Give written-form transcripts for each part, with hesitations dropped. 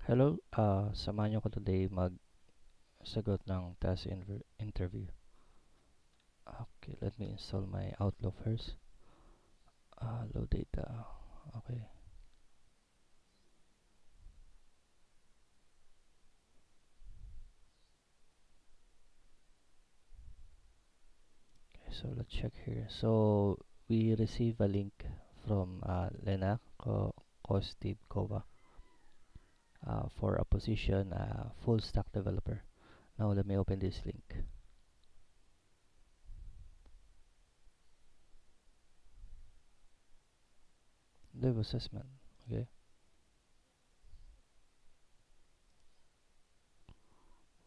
Hello, samahan niyo ko today magsagot ng test interview. Okay, let me install my Outlook first. Load data. Okay. Okay, so let's check here. So we receive a link from Lena Kostivkova for a position full stack developer. Now let me open this link. Live assessment. Okay.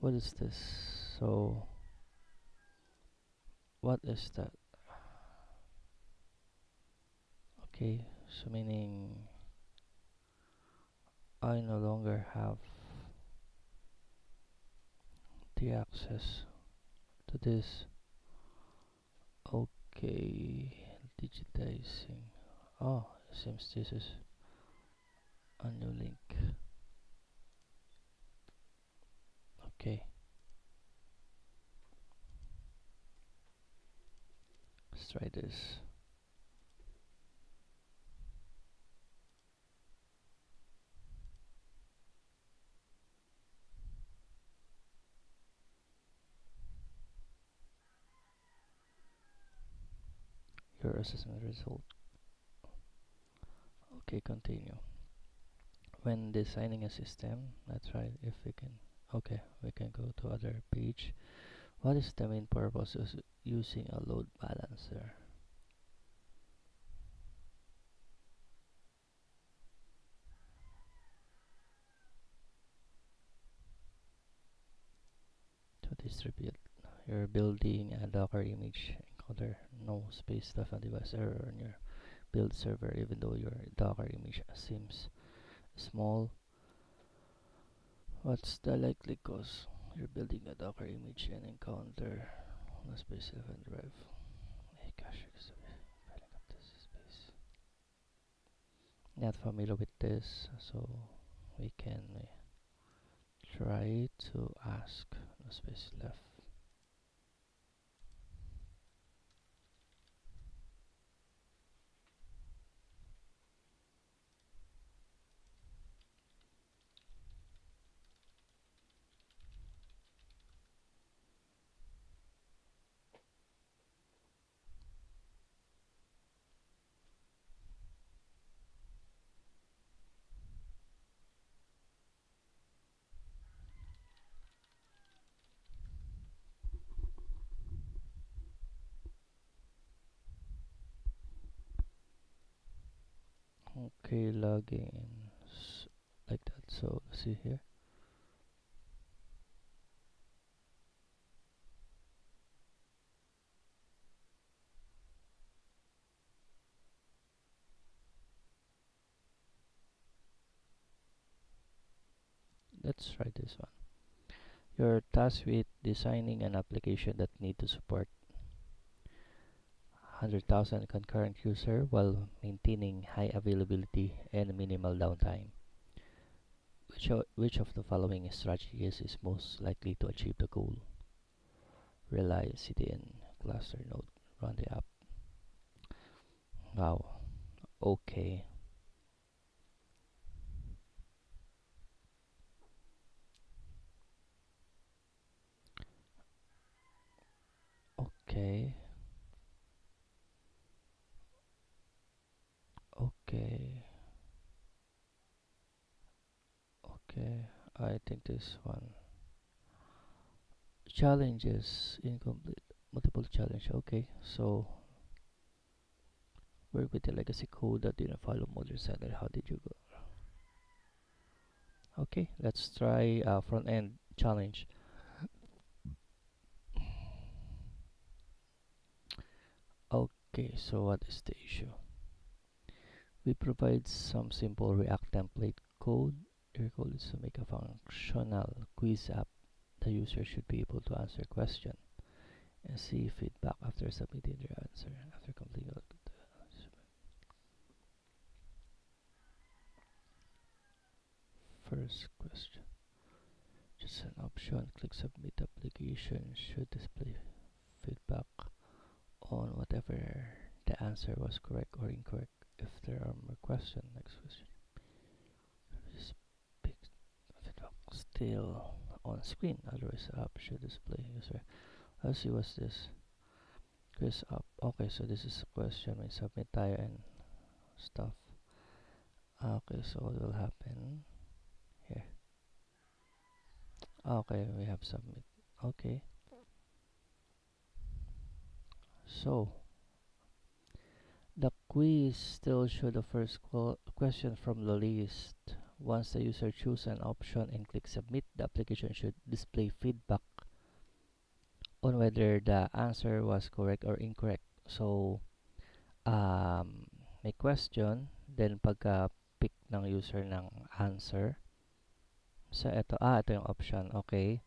What is this? So what is that? Okay, so meaning I no longer have the access to this. Okay, digitizing. Oh, seems this is a new link. Okay, let's try this. Your assessment result. Okay, continue. When designing a system, let's try if we can. Okay, we can go to other page. What is the main purpose of using a load balancer? To distribute. You're building a Docker image encoder. No space left on device error on your build server even though your Docker image seems small. What's the likely cause? You're building a Docker image and encounter no space left on drive. Hey gosh, filling up this space. Not familiar with this, so we can try to ask no space left. Okay, logging in like that. So see here. Let's try this one. You're tasked with designing an application that need to support 100,000 concurrent user while maintaining high availability and minimal downtime. Which of the following strategies is most likely to achieve the goal? Rely CDN cluster node, run the app. Wow. Okay. Okay. Okay. Okay. I think this one. Challenges incomplete. Multiple challenge. Okay. So work with the legacy code that didn't follow modern standard. How did you go? Okay. Let's try front end challenge. Okay. So what is the issue? We provide some simple React template code. Your goal is to make a functional quiz app. The user should be able to answer question and see feedback after submitting their answer. After completing the First question. Just an option. Click submit application. Should display feedback on whatever the answer was correct or incorrect. If there are more questions, next question. Speak feedback still on screen. Otherwise, the app should display user. Let's see what's this. Quiz app. Okay, so this is a question. May submit tayo and stuff. Okay, so what will happen here? Okay, we have submit. Okay, so the quiz still show the first question from the list. Once the user chooses an option and click submit, the application should display feedback on whether the answer was correct or incorrect. So, may question, then pagka pick ng user ng answer, so ito yung option, okay.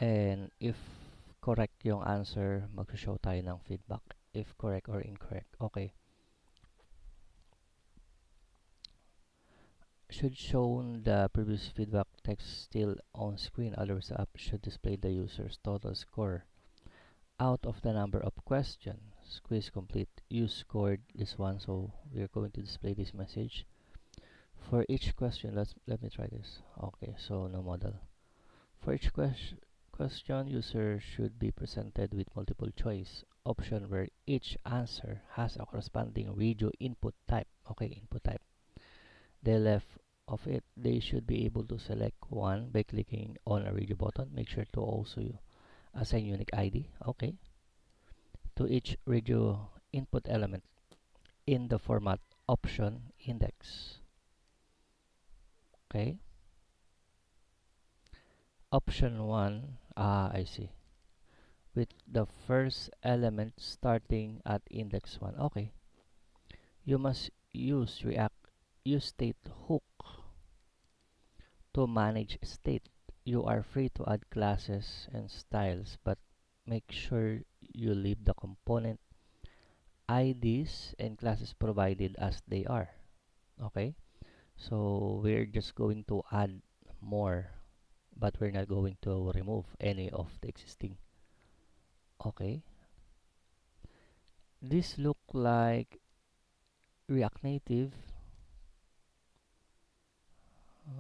And if correct yung answer, mag-show tayo ng feedback. If correct or incorrect, okay. Should show the previous feedback text still on screen, otherwise the app should display the user's total score. Out of the number of questions, quiz complete, you scored this one, so we're going to display this message. For each question, let me try this. Okay, so no model. For each question, user should be presented with multiple choice option where each answer has a corresponding radio input type. Okay, input type. The left of it, they should be able to select one by clicking on a radio button. Make sure to also assign unique ID. Okay. To each radio input element in the format option index. Okay. Option 1, I see. With the first element starting at index 1. Okay. You must use use state hook to manage state. You are free to add classes and styles, but make sure you leave the component IDs and classes provided as they are. Okay? So we're just going to add more, but we're not going to remove any of the existing. Okay? This look like React Native.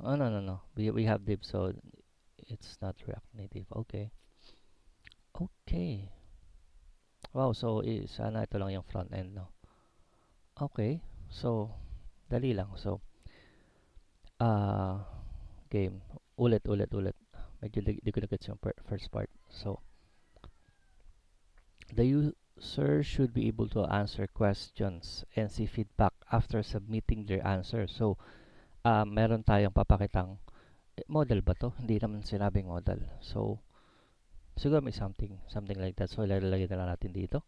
Oh, no. We have div, so it's not React Native. Okay. Okay. Wow, so sana ito lang yung front end, no? Okay. So, dali lang. So, uh, game. Ulit. Medyo di ko na-gets yung first part. So, the user should be able to answer questions and see feedback after submitting their answer. So, meron tayong papakitang model ba to? Hindi naman sinabing model. So, siguro may something like that. So, ilalagay na lang natin dito.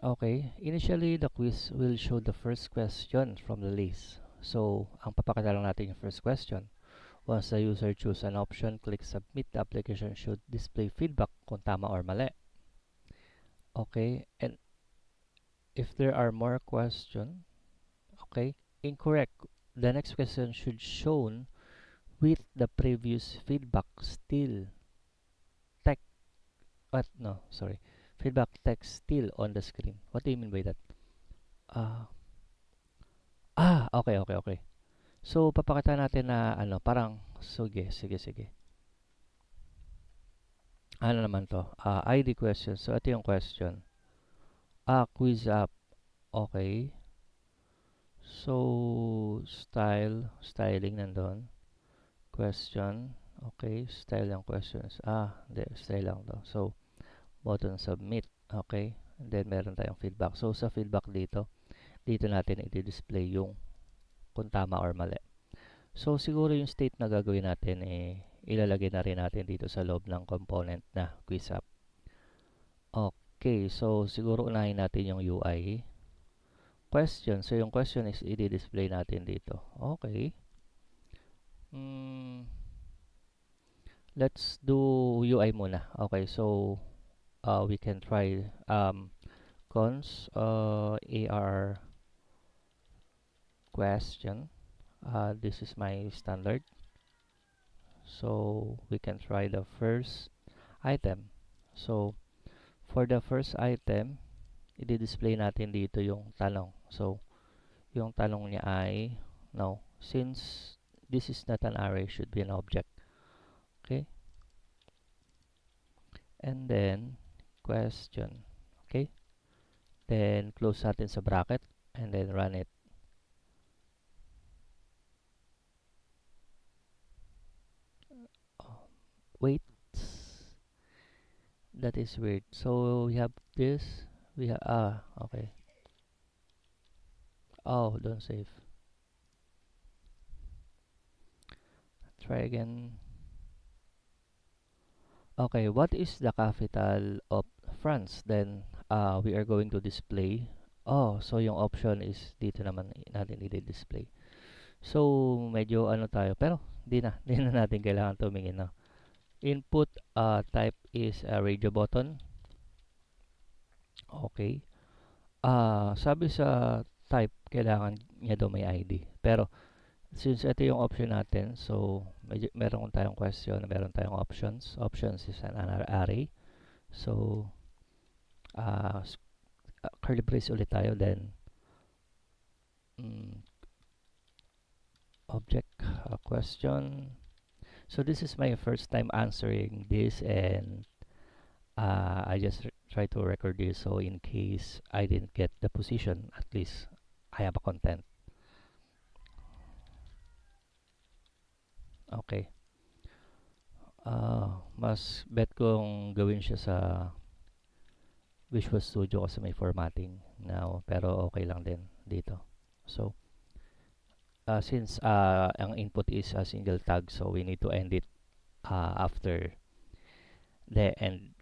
Okay, initially the quiz will show the first question from the list. So, ang papakita lang natin yung first question. Once the user choose an option, click submit, the application should display feedback kung tama or mali. Okay, and if there are more questions, okay, incorrect, the next question should shown with the previous feedback still text, feedback text still on the screen. What do you mean by that? Uh, okay. So, papakita natin na parang, sige. Ano naman to? ID question. So, ito yung question. Quiz app. Okay. So, styling nandun. Question. Okay, style yung questions. Hindi, style lang to. So, button submit. Okay. And then, meron tayong feedback. So, sa feedback dito natin i-display yung kung tama or mali. So, siguro yung state na gagawin natin ilalagay na rin natin dito sa loob ng component na quiz app. Okay, so siguro unahin natin yung UI. Question. So, yung question is i-display natin dito. Okay. Let's do UI muna. Okay, so we can try cons AR question. This is my standard. So we can try the first item. So for the first item, i-display natin dito yung tanong. So yung tanong niya ay no. Since this is not an array, should be an object. Okay? And then question. Okay? Then close natin sa bracket and then run it. Oh, wait. That is weird. So we have this. We have okay. Oh, don't save. Try again. Okay, what is the capital of France? Then we are going to display. Oh, so yung option is dito naman natin i-display. So medyo ano tayo, pero di na, di na natin kailangan tumingin na. Input type is a radio button. Okay. Sabi sa type, kailangan niya daw may ID. Pero since ito yung option natin, so meron tayong question, meron tayong options. Options is an array. So uh, curly brace ulit tayo, then mm, object question. So this is my first time answering this, and I just try to record this, so in case I didn't get the position, at least I have a content. Okay. Mas bet kong gawin siya sa Visual Studio kasi may formatting now, pero okay lang din dito. So since ang input is a single tag, so we need to end it after the end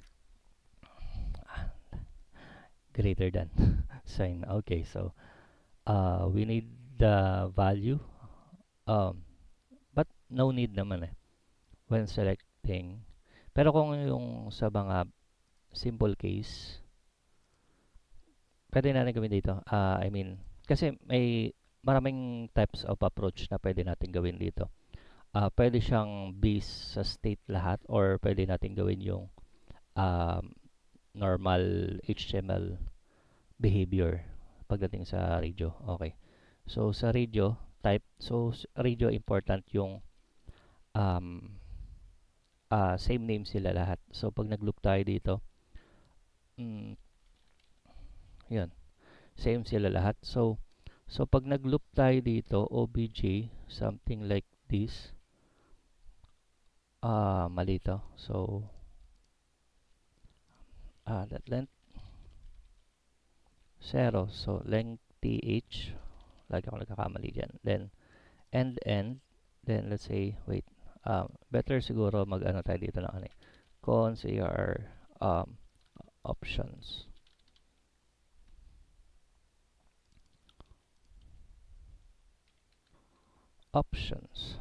greater than sign. Okay, so we need the value, um, but no need naman when selecting. Pero kung yung sa mga simple case, pwede natin gawin dito. I mean, kasi may maraming types of approach na pwede natin gawin dito. Pwede siyang base sa state lahat, or pwede natin gawin yung um, normal HTML behavior pagdating sa radio. Okay. So sa radio type, so radio important yung um, same name sila lahat. So pag nag-loop tayo dito, mm, yun, same sila lahat. So pag nag-loop tayo dito, obj, something like this, mali to. So, that length, 0. So, length th, lagi ako nagkakamali dyan. Then, end, then let's say, wait, better siguro mag-ano tayo dito ng ano cons ar options. Options.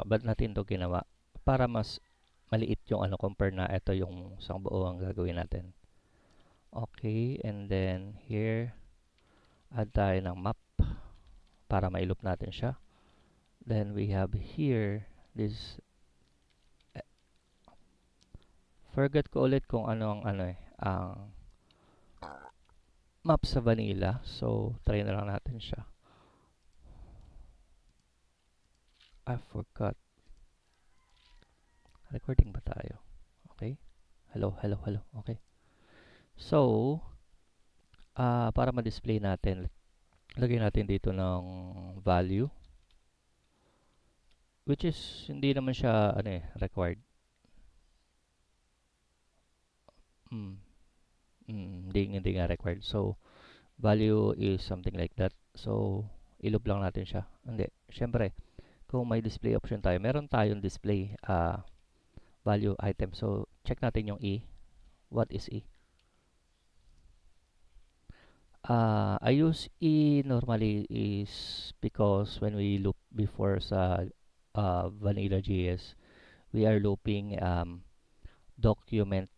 Ba't natin to ginawa? Para mas maliit yung ano compare na ito yung isang buo ang gagawin natin. Okay, and then here, add tayo ng map para mailoop natin siya. Then we have here, this, forget ko ulit kung ano ang ang map sa vanilla. So, try na lang natin siya. I forgot. Recording ba tayo? Okay. Hello. Okay. So, para ma-display natin, lagyan natin dito ng value, which is hindi naman siya required. Hindi nga required. So, value is something like that. So, iloop lang natin siya. Hindi. Syempre, kung may display option tayo, meron tayong display value item. So, check natin yung E. What is E? I use E normally is because when we loop before sa vanilla JS, we are looping document,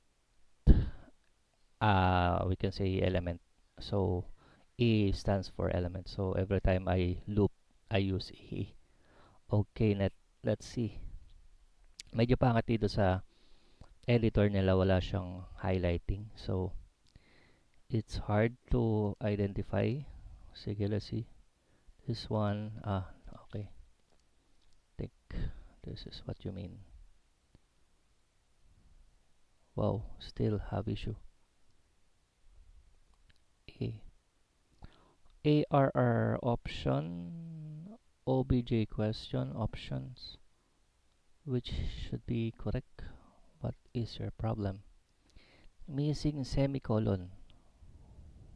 we can say element. So, E stands for element. So, every time I loop I use E. Okay, let's see. Medyo pangit dito sa editor nila, wala siyang highlighting. So, it's hard to identify. Sige, let's see. This one, okay. Think this is what you mean. Wow, still have issue. A. ARR option, OBJ question options. Which should be correct? What is your problem? Missing semicolon.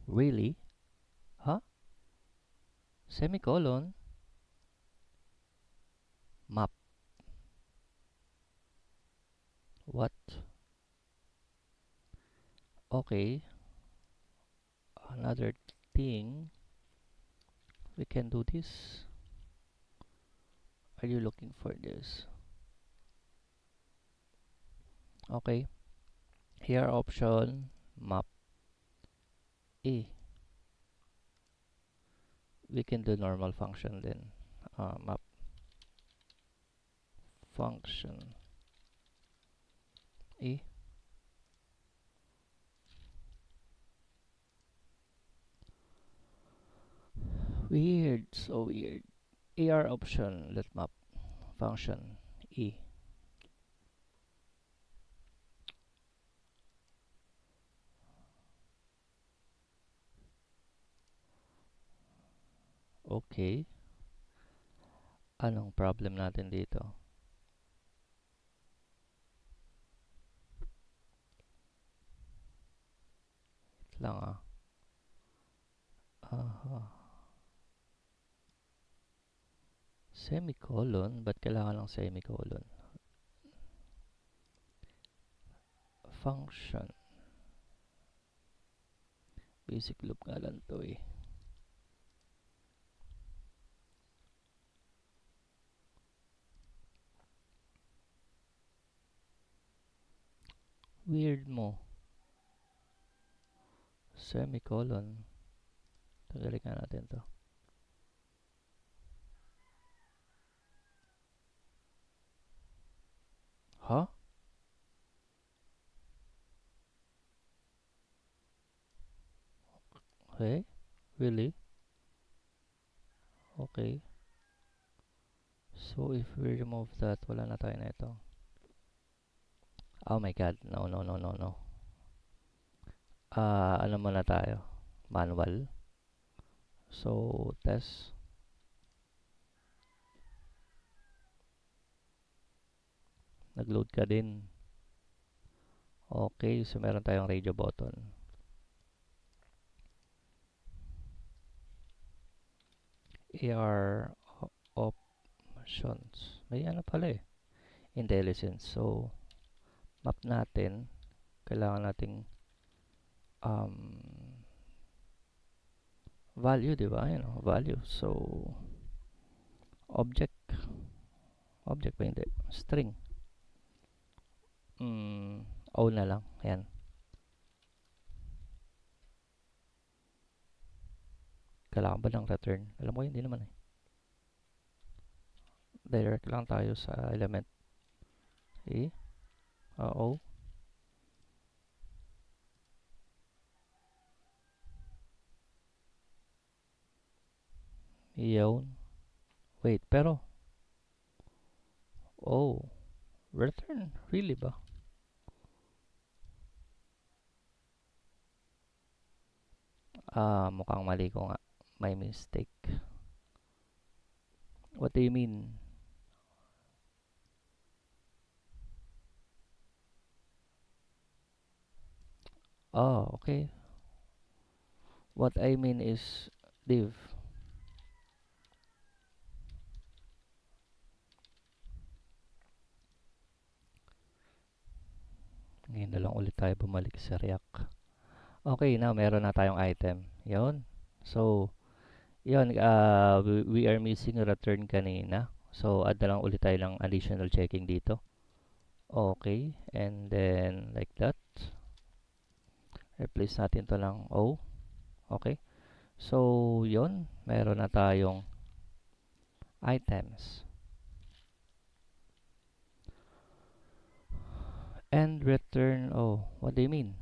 Really? Huh? Semicolon? Map. What? Okay. Another thing. We can do this. Are you looking for this? Okay. Here option map A. We can do normal function then. Map function A. Weird, so weird. AR option let map function E. Okay. Anong problem natin dito? Wait lang ah. Semicolon? Ba't kailangan ng semicolon? Function. Basic loop nga lang to eh. Weird mo. Semicolon. Tagalin nga natin to. Huh? Okay. Really? Okay. So if we remove that, wala na tayo na ito. Oh my god. No, no, no, no, no. Ano muna tayo? Manual. So, test. Nag-load ka din. Okay, so meron tayong radio button. AR options. May ano pala eh. Intelligence. So, map natin. Kailangan nating value, di ba? Value. So, object. Object ba hindi? String. O na lang. Ayan. Kailangan ba ng return? Alam ko hindi naman eh. Direct lang tayo sa element. Okay. O. Yun. Wait, pero return. Really ba? Mukhang mali ko nga. My mistake. What do you mean? Okay. What I mean is div. Ngayon na lang ulit tayo bumalik sa React. Okay, now meron na tayong item. Yun. So, yun, we are missing return kanina. So, add na lang ulit tayo ng additional checking dito. Okay, and then like that. Replace natin to ng O. Okay. So, yun, meron na tayong items. And return, oh, what do you mean?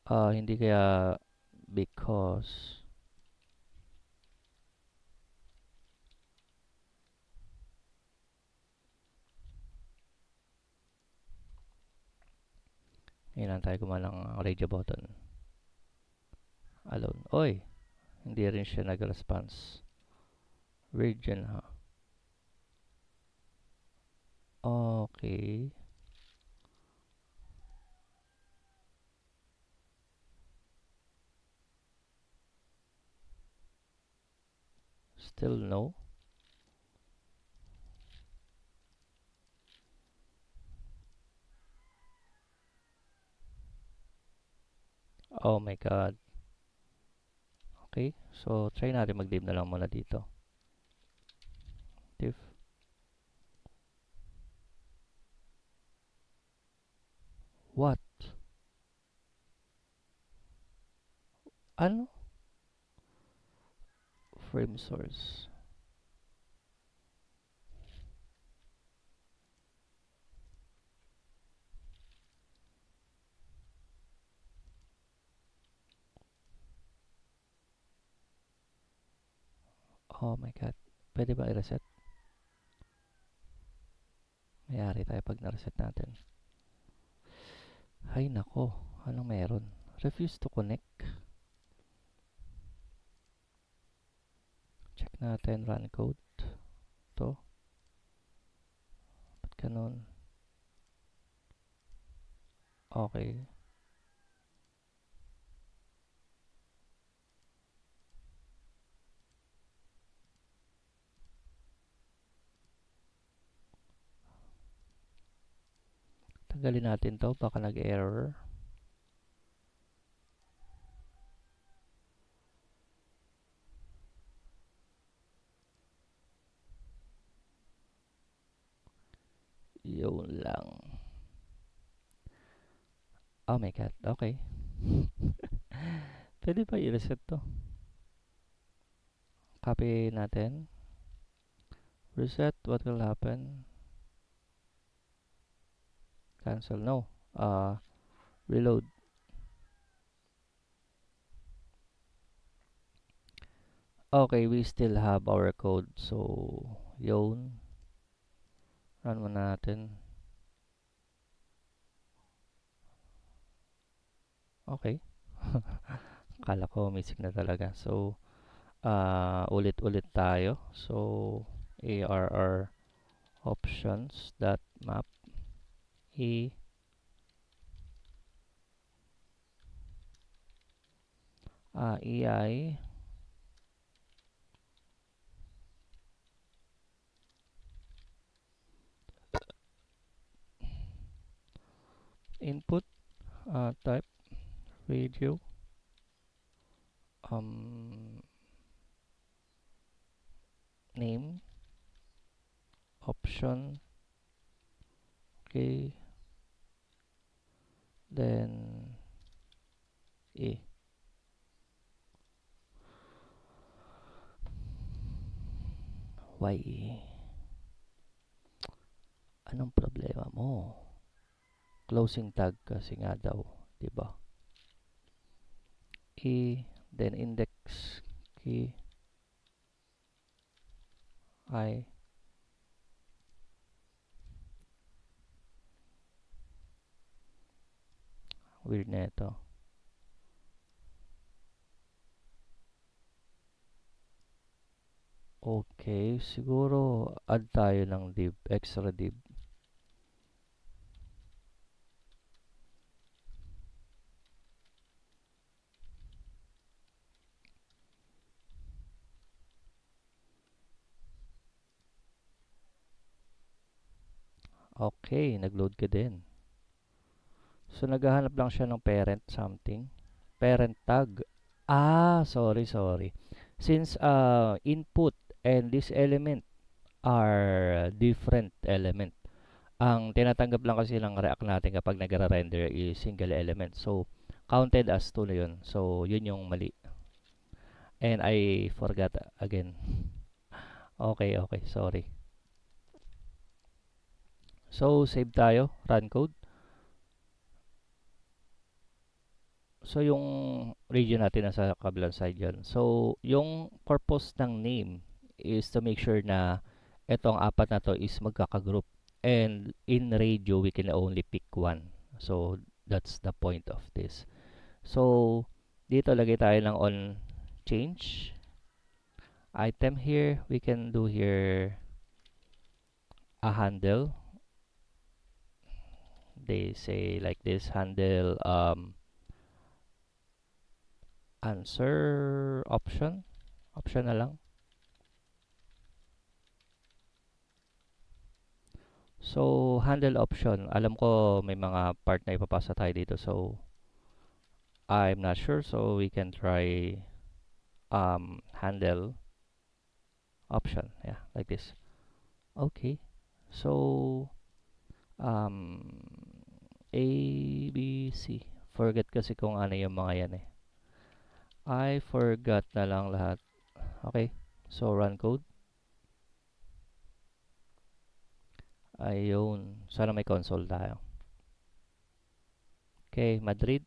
Hindi kaya because, yun lang tayo gumawa ng radio button. Alone. Oy, hindi rin siya nag-response. Weird yun ha. Okay. Still no. Oh my god. Okay, so try natin mag-leave na lang muna dito. Div. What? Ano? Frame source. Oh my god. Pwede ba i-reset? Mayari tayo pag na-reset natin. Ay nako. Anong meron? Refuse to connect. Check natin run code. To. Ba't ganun? Okay. Tanggalin natin to. Baka nag-error. Yun lang. Oh my god. Okay. Pwede ba i-reset to? Copy natin. Reset. What will happen? Cancel. No. Reload. Okay, we still have our code. So, yun. Run muna natin. Okay. Akala ko missing na talaga. So, ulit-ulit tayo. So, arr options dot map e ei input type radio name option. Okay, then e y. Anong problema mo? Closing tag kasi nga daw, 'di ba? E, then index key I. Weird na ito. Okay, siguro add tayo ng div, extra div. Okay, nag-load ka din. So, naghahanap lang siya ng parent something. Parent tag. Sorry. Since input and this element are different element. Ang tinatanggap lang kasi ng React natin kapag nagre-render is single element. So, counted as 2 na yun. So, yun yung mali. And I forgot again. Okay, okay, sorry. So, save tayo, run code. So, yung region natin nasa kabilang side yan. So, yung purpose ng name is to make sure na itong apat na to is magkakagroup. And in radio, we can only pick one. So, that's the point of this. So, dito lagay tayo ng on change. Item here, we can do here a handle. They say like this, handle answer option. Option na lang. So, handle option. Alam ko may mga part na ipapasa tayo dito. So, I'm not sure. So, we can try handle option. Yeah, like this. Okay. So, um, A, B, C. Forget kasi kung ano yung mga yan eh. I forgot na lang lahat. Okay. So, run code. Ayun. Sana may console tayo. Okay, Madrid.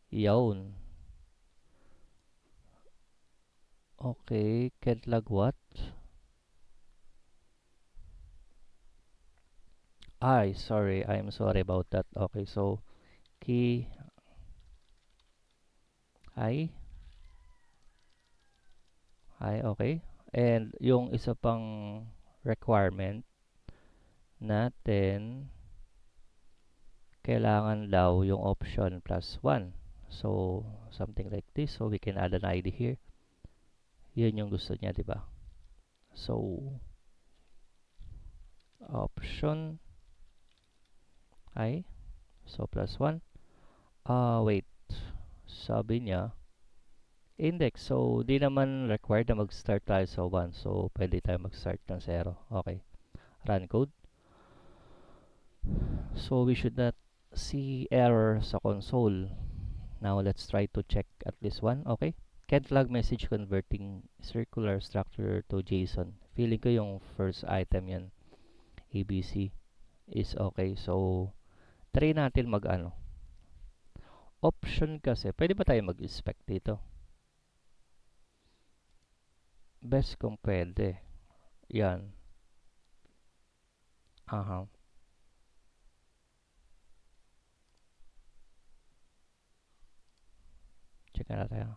Yun. Okay, can't log what? Ay, sorry. I'm sorry about that. Okay, so key I okay. And yung isa pang requirement natin, kailangan daw yung option plus 1. So, something like this. So, we can add an ID here. Yun yung gusto niya, di ba? So, option I. So, plus 1. Wait. Sabi niya, index. So, di naman required na mag-start tayo sa 1. So, pwede tayo mag-start ng 0. Okay. Run code. So, we should not see error sa console. Now, let's try to check at least one. Okay. Can't log message converting circular structure to JSON. Feeling ko yung first item yan. ABC is okay. So, try natin mag-ano. Option kasi. Pwede ba tayo mag-inspect dito? Best kung pwede. Yan. Aha. Check na tayo.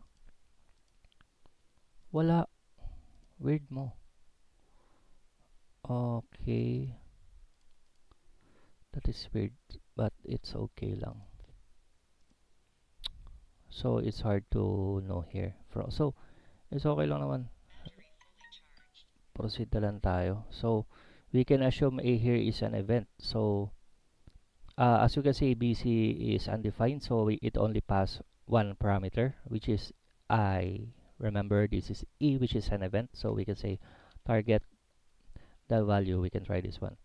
Wala. Weird mo. Okay. That is weird. But it's okay lang. So, it's hard to know here. So, it's okay lang naman. Proceed na lang tayo. So, we can assume A here is an event. So, as you can see, BC is undefined. So, it only pass one parameter, which is I. Remember, this is E, which is an event. So, we can say target the value. We can try this one.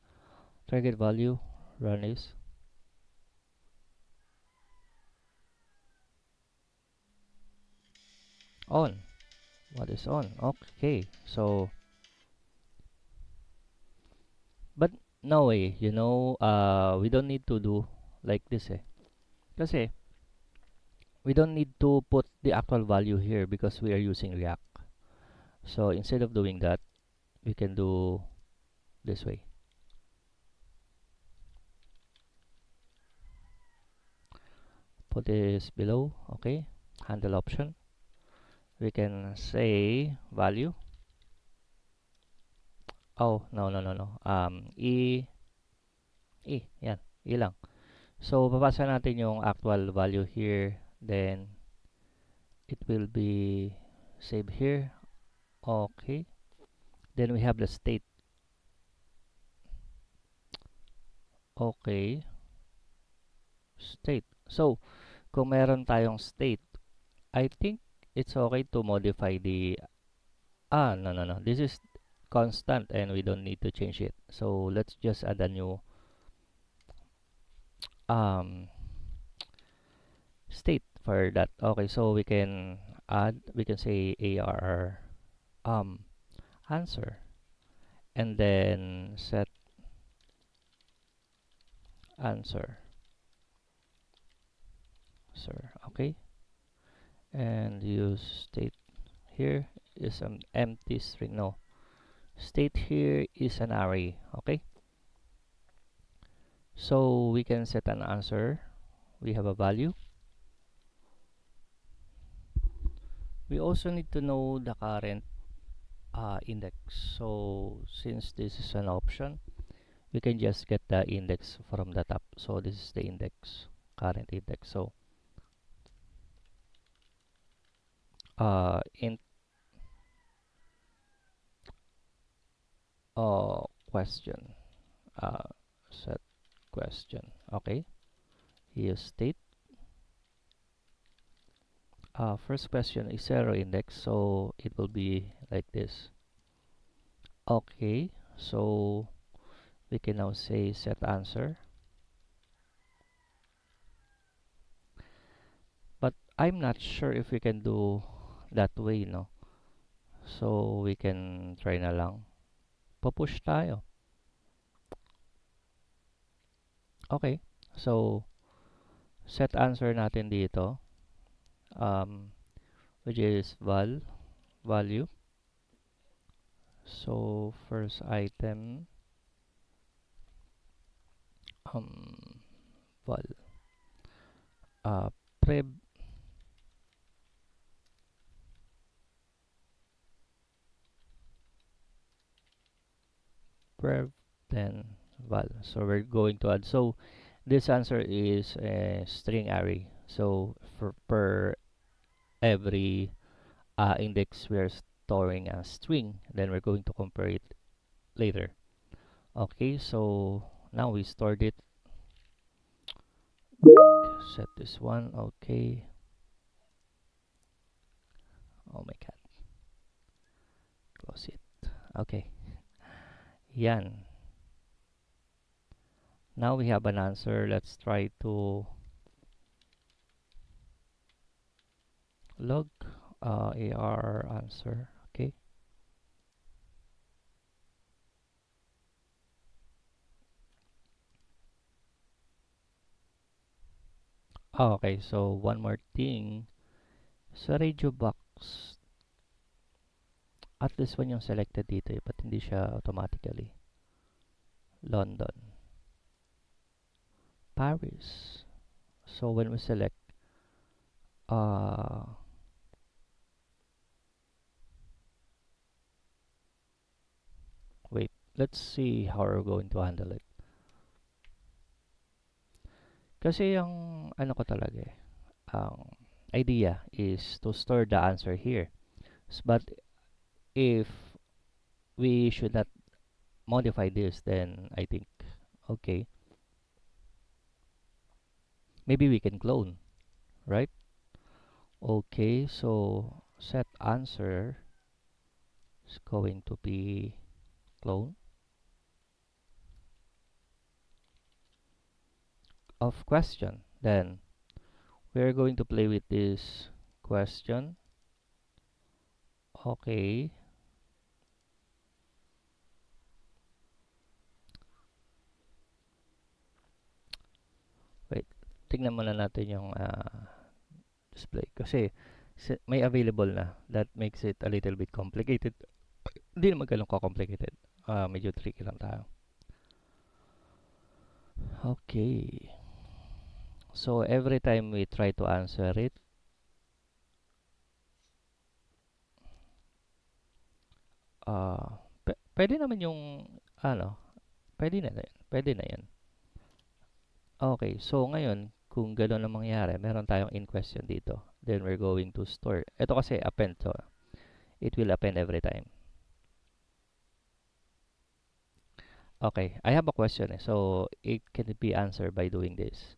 Target value, run is. On. What is on? Okay. So, but no way, we don't need to do like this eh. Kasi, we don't need to put the actual value here because we are using React. So, instead of doing that, we can do this way. Put this below, okay. Handle option. We can say value. Oh, no, no, no, no. Yan, E lang. So, papasa natin yung actual value here. Then, it will be saved here. Okay. Then, we have the state. Okay. State. So, kung meron tayong state, I think it's okay to modify the No, no, no. This is constant and we don't need to change it. So let's just add a new um, state for that. Okay, so we can say ARR um, answer and then set answer, sir. Okay, and use state here is an empty string. No, state here is an array. Okay, so we can set an answer. We have a value. We also need to know the current index. So since this is an option, we can just get the index from the top. So this is the index, current index. So int question, uh, set question. Okay, use state. First question is zero index, so it will be like this. Okay, so we can now say set answer, but I'm not sure if we can do that way, no? So we can try na lang. Papush tayo. Okay, so set answer natin dito, um, which is value. So first item, um, val, uh, prev, prev, then val. So we're going to add. So this answer is a string array. So for per every index we are storing a string, then we're going to compare it later. Okay, so now we stored it. Set this one. Okay. Oh my god. Close it. Okay. Yan. Now we have an answer. Let's try to log AR answer. Okay. Okay, so one more thing. Sa radio box, at least one yung selected dito eh, but hindi siya automatically. London. Paris. So when we select, uh, wait, let's see how we're going to handle it. Kasi yung ano ko talaga eh, ang idea is to store the answer here. But if we should not modify this, then I think, okay, maybe we can clone, right? Okay, so set answer is going to be clone of question. Then we're going to play with this question. Okay. Wait, tignan muna natin yung display. Kasi may available na. That makes it a little bit complicated. Hindi naman ganun ka-complicated. Medyo tricky lang tayo. Okay. So, every time we try to answer it, pwede naman yung, ano, pwede na yan. Okay, so ngayon, kung gano'n ang mangyari, meron tayong in question dito. Then, we're going to store. Ito kasi append, so it will append every time. Okay, I have a question. So, it can be answered by doing this.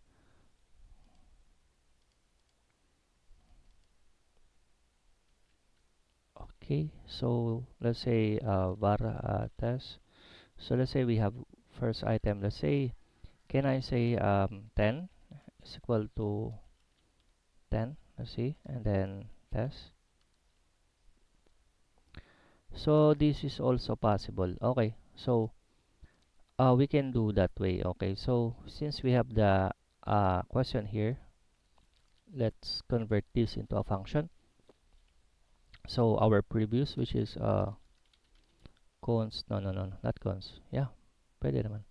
Okay, so let's say var test. So let's say we have first item. Let's say, can I say 10 is equal to 10? Let's see, and then test. So this is also possible. Okay, so we can do that way. Okay, so since we have the question here, let's convert this into a function. So our previous, which is cons, no, not cons. Yeah, pwede naman.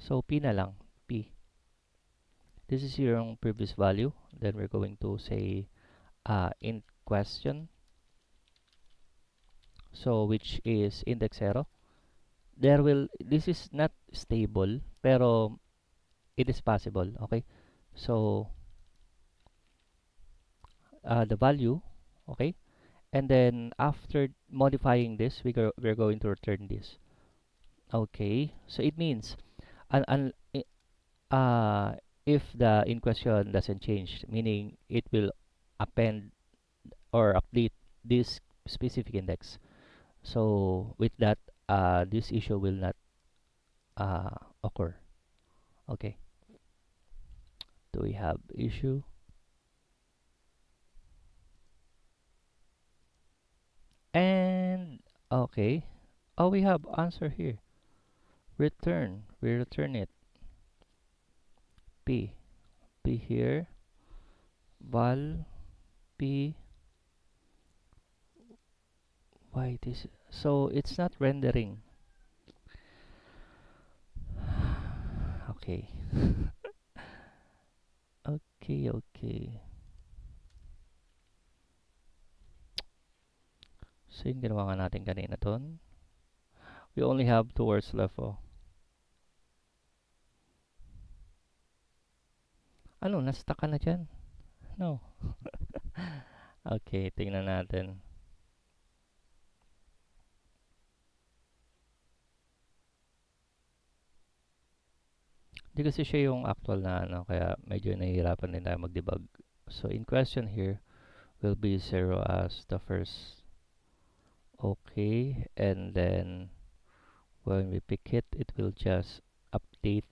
So p na lang, p. This is your previous value. Then we're going to say in question. So which is index 0. This is not stable, pero it is possible. Okay, so the value, okay, and then after modifying this, we're going to return this. Okay, so it means un, un, uh, if the in question doesn't change, meaning it will append or update this specific index. So with that, this issue will not occur. Okay, do we have issue? And okay, oh, we have answer here. Return, we return it. P here, val p. Why this? So it's not rendering. Okay. Okay. So yung ginawa nga natin kanina doon. We only have 2 words left. Oh. Ano, na-stuck ka na dyan? No. Okay, tingnan natin. Hindi kasi siya yung actual na ano, kaya medyo nahihirapan din tayo mag-debug. So in question here will be 0 as the first. Okay, and then when we pick it, it will just update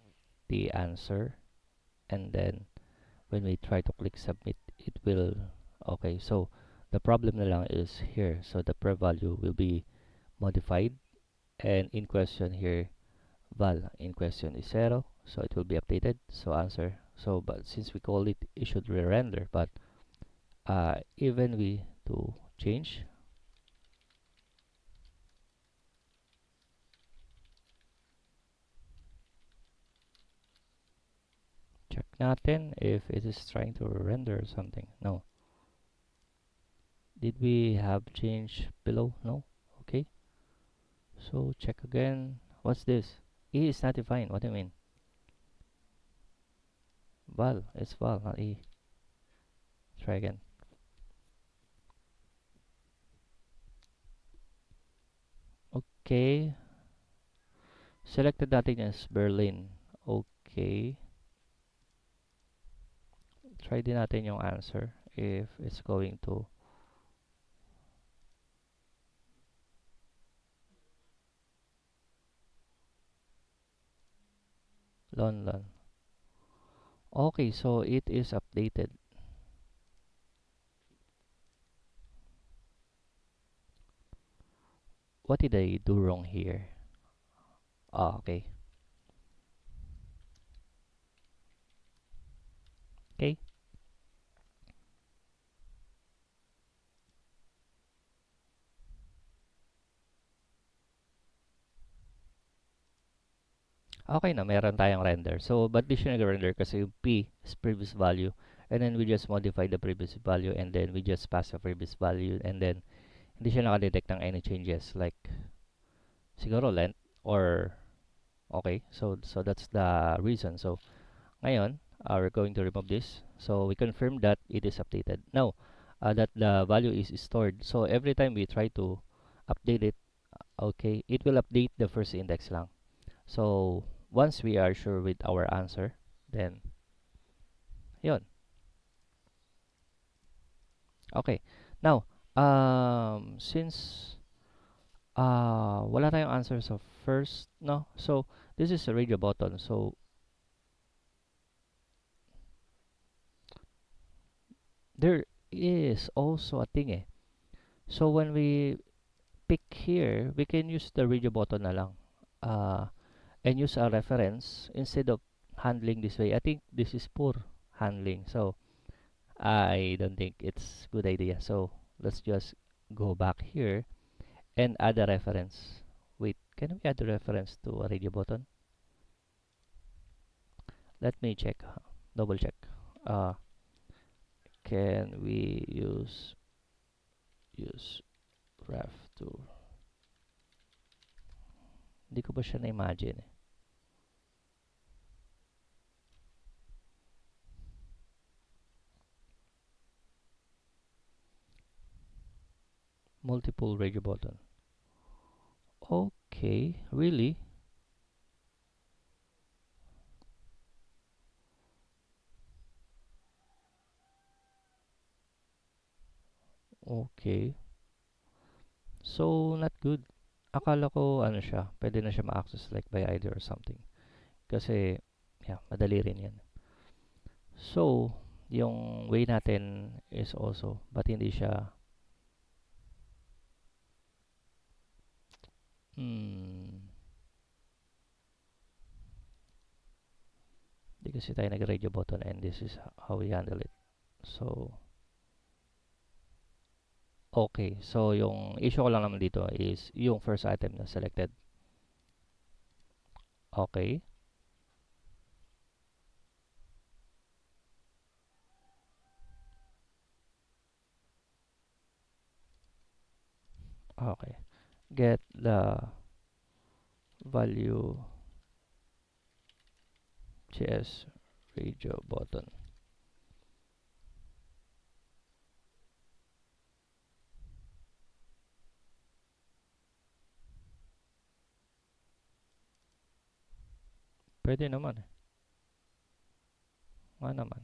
the answer. And then when we try to click submit, it will, okay, so the problem na lang is here. So the pre value will be modified, and in question here, val in question is 0, so it will be updated. So answer, so but since we call it, it should re-render, but even we do change, check natin if it is trying to render something. No. Did we have change below? No. Okay, so check again. What's this? E is not defined. What do you mean? Val, it's val, not E. Try again. Okay, selected natin is Berlin. Okay, try din natin yung answer if it's going to London. Okay, so it is updated. What did I do wrong here? Ah, okay. Okay. Okay na, meron tayong render. So, but di siya nag-render kasi yung P is previous value. And then we just modify the previous value and then we just pass the previous value and then hindi siya nakadetect ng any changes like siguro length or okay. So that's the reason. So, ngayon, we're going to remove this. So, we confirm that it is updated. Now, that the value is stored. So, every time we try to update it, okay, it will update the first index lang. So, once we are sure with our answer, then, yun. Okay. Now, Since wala tayong answer sa first, no? So, this is a radio button. So, there is also a thing eh. So, when we pick here, we can use the radio button na lang. And use a reference instead of handling this way. I think this is poor handling. So, I don't think it's good idea. So, let's just go back here and add a reference. Wait, can we add a reference to a radio button? Let me check, double check. Uh, can we use ref to? Hindi ko ba siya na-imagine eh. Multiple radio button. Okay, really? Okay. So, not good. Akala ko ano siya, pwede na siya ma-access like by ID or something. Kasi, yeah, madali rin yan. So, yung way natin is also, but hindi siya, hmm, hindi kasi tayo nag-radio button and this is how we handle it. So, okay. So, yung issue ko lang naman dito is yung first item na selected. Okay. Okay. Get the value GS radio button. Pwede naman eh. Nga naman.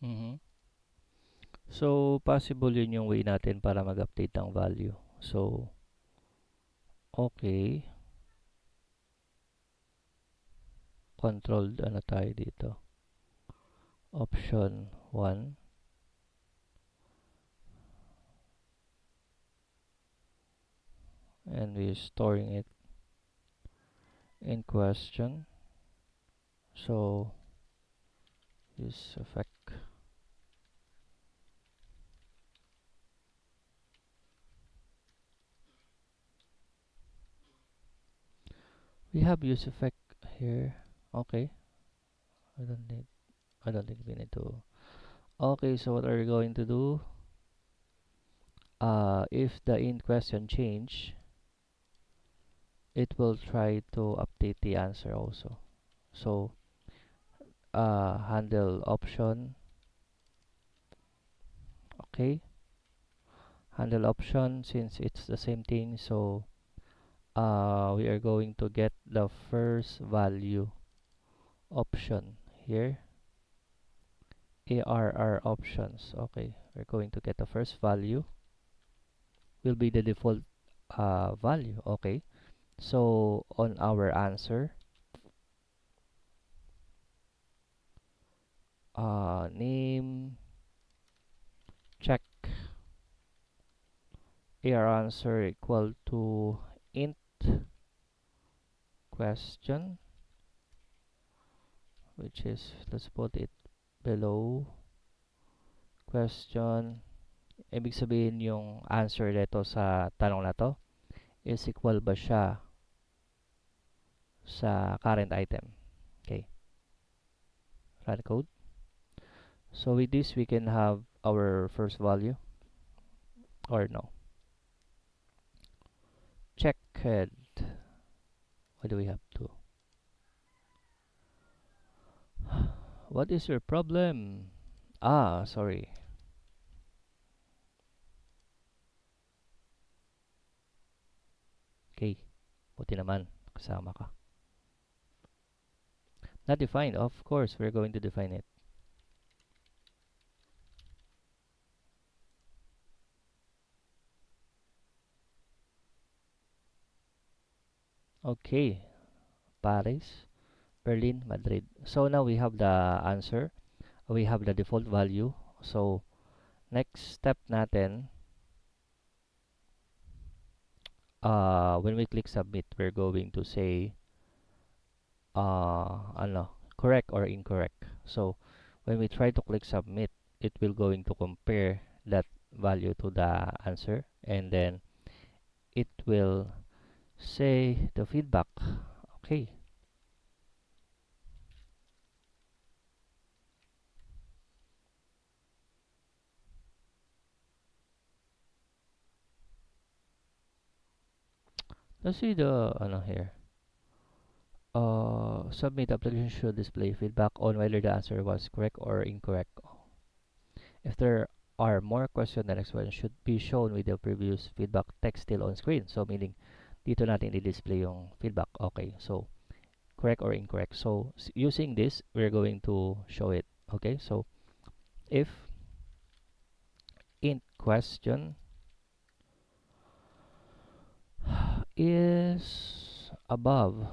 Mhm. So, possible yun yung way natin para mag-update ng value. So, okay. Controlled ano tayo dito. Option 1. And we're storing it in question. So, use effect. We have use effect here. Okay. I don't need I don't think we need to. Okay, so what are we going to do? If the in question change, it will try to update the answer also. So, handle option. Okay. Handle option since it's the same thing. So, we are going to get the first value option here. ARR options. Okay, we're going to get the first value. Will be the default value. Okay. So, on our answer, name check AR answer equal to int question, which is, let's put it below question. Ibig sabihin yung answer nito sa tanong na to is equal ba siya sa current item. Okay, run code. So with this, we can have our first value or no. Checked. What do we have to? What is your problem? Ah, sorry. Okay, buti naman, kasama ka. Not defined. Of course, we're going to define it. Okay, Paris, Berlin, Madrid. So now we have the answer. We have the default value. So next step natin, when we click submit, we're going to say correct or incorrect. So when we try to click submit, it will going to compare that value to the answer, and then it will say the feedback. Okay, let's see the here. Submit application should display feedback on whether the answer was correct or incorrect. If there are more questions, the next one should be shown with the previous feedback text still on screen. So meaning dito natin i-display yung feedback. Okay, so correct or incorrect. So using this, we're going to show it. Okay, so if int question is above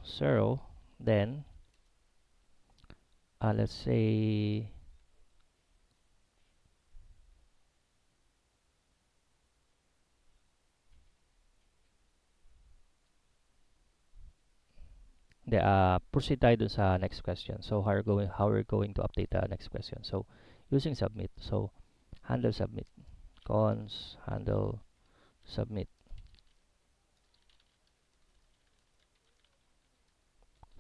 0, then let's say proceed tayo dun sa next question. So how we're going to update the next question. So using submit. So handle submit. Cons handle submit.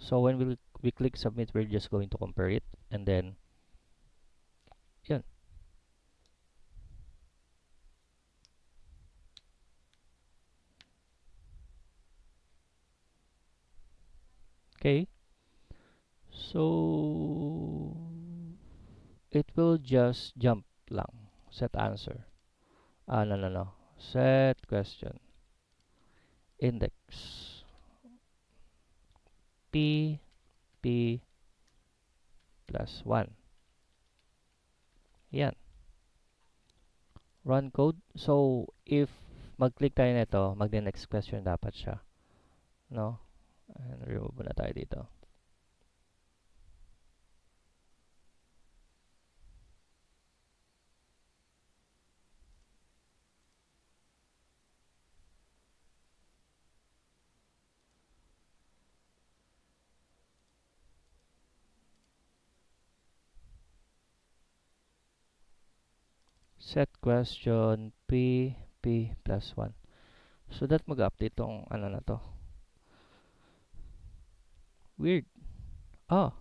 So when we click submit, we're just going to compare it, and then yun. Okay. So it will just jump lang. Set answer. No. Set question. Index. P plus 1. Yan. Run code. So, if mag-click tayo nito, mag-next question dapat siya. No? And remove na tayo dito. Set question P plus 1. So that mag-update tong na to. Weird. Ah,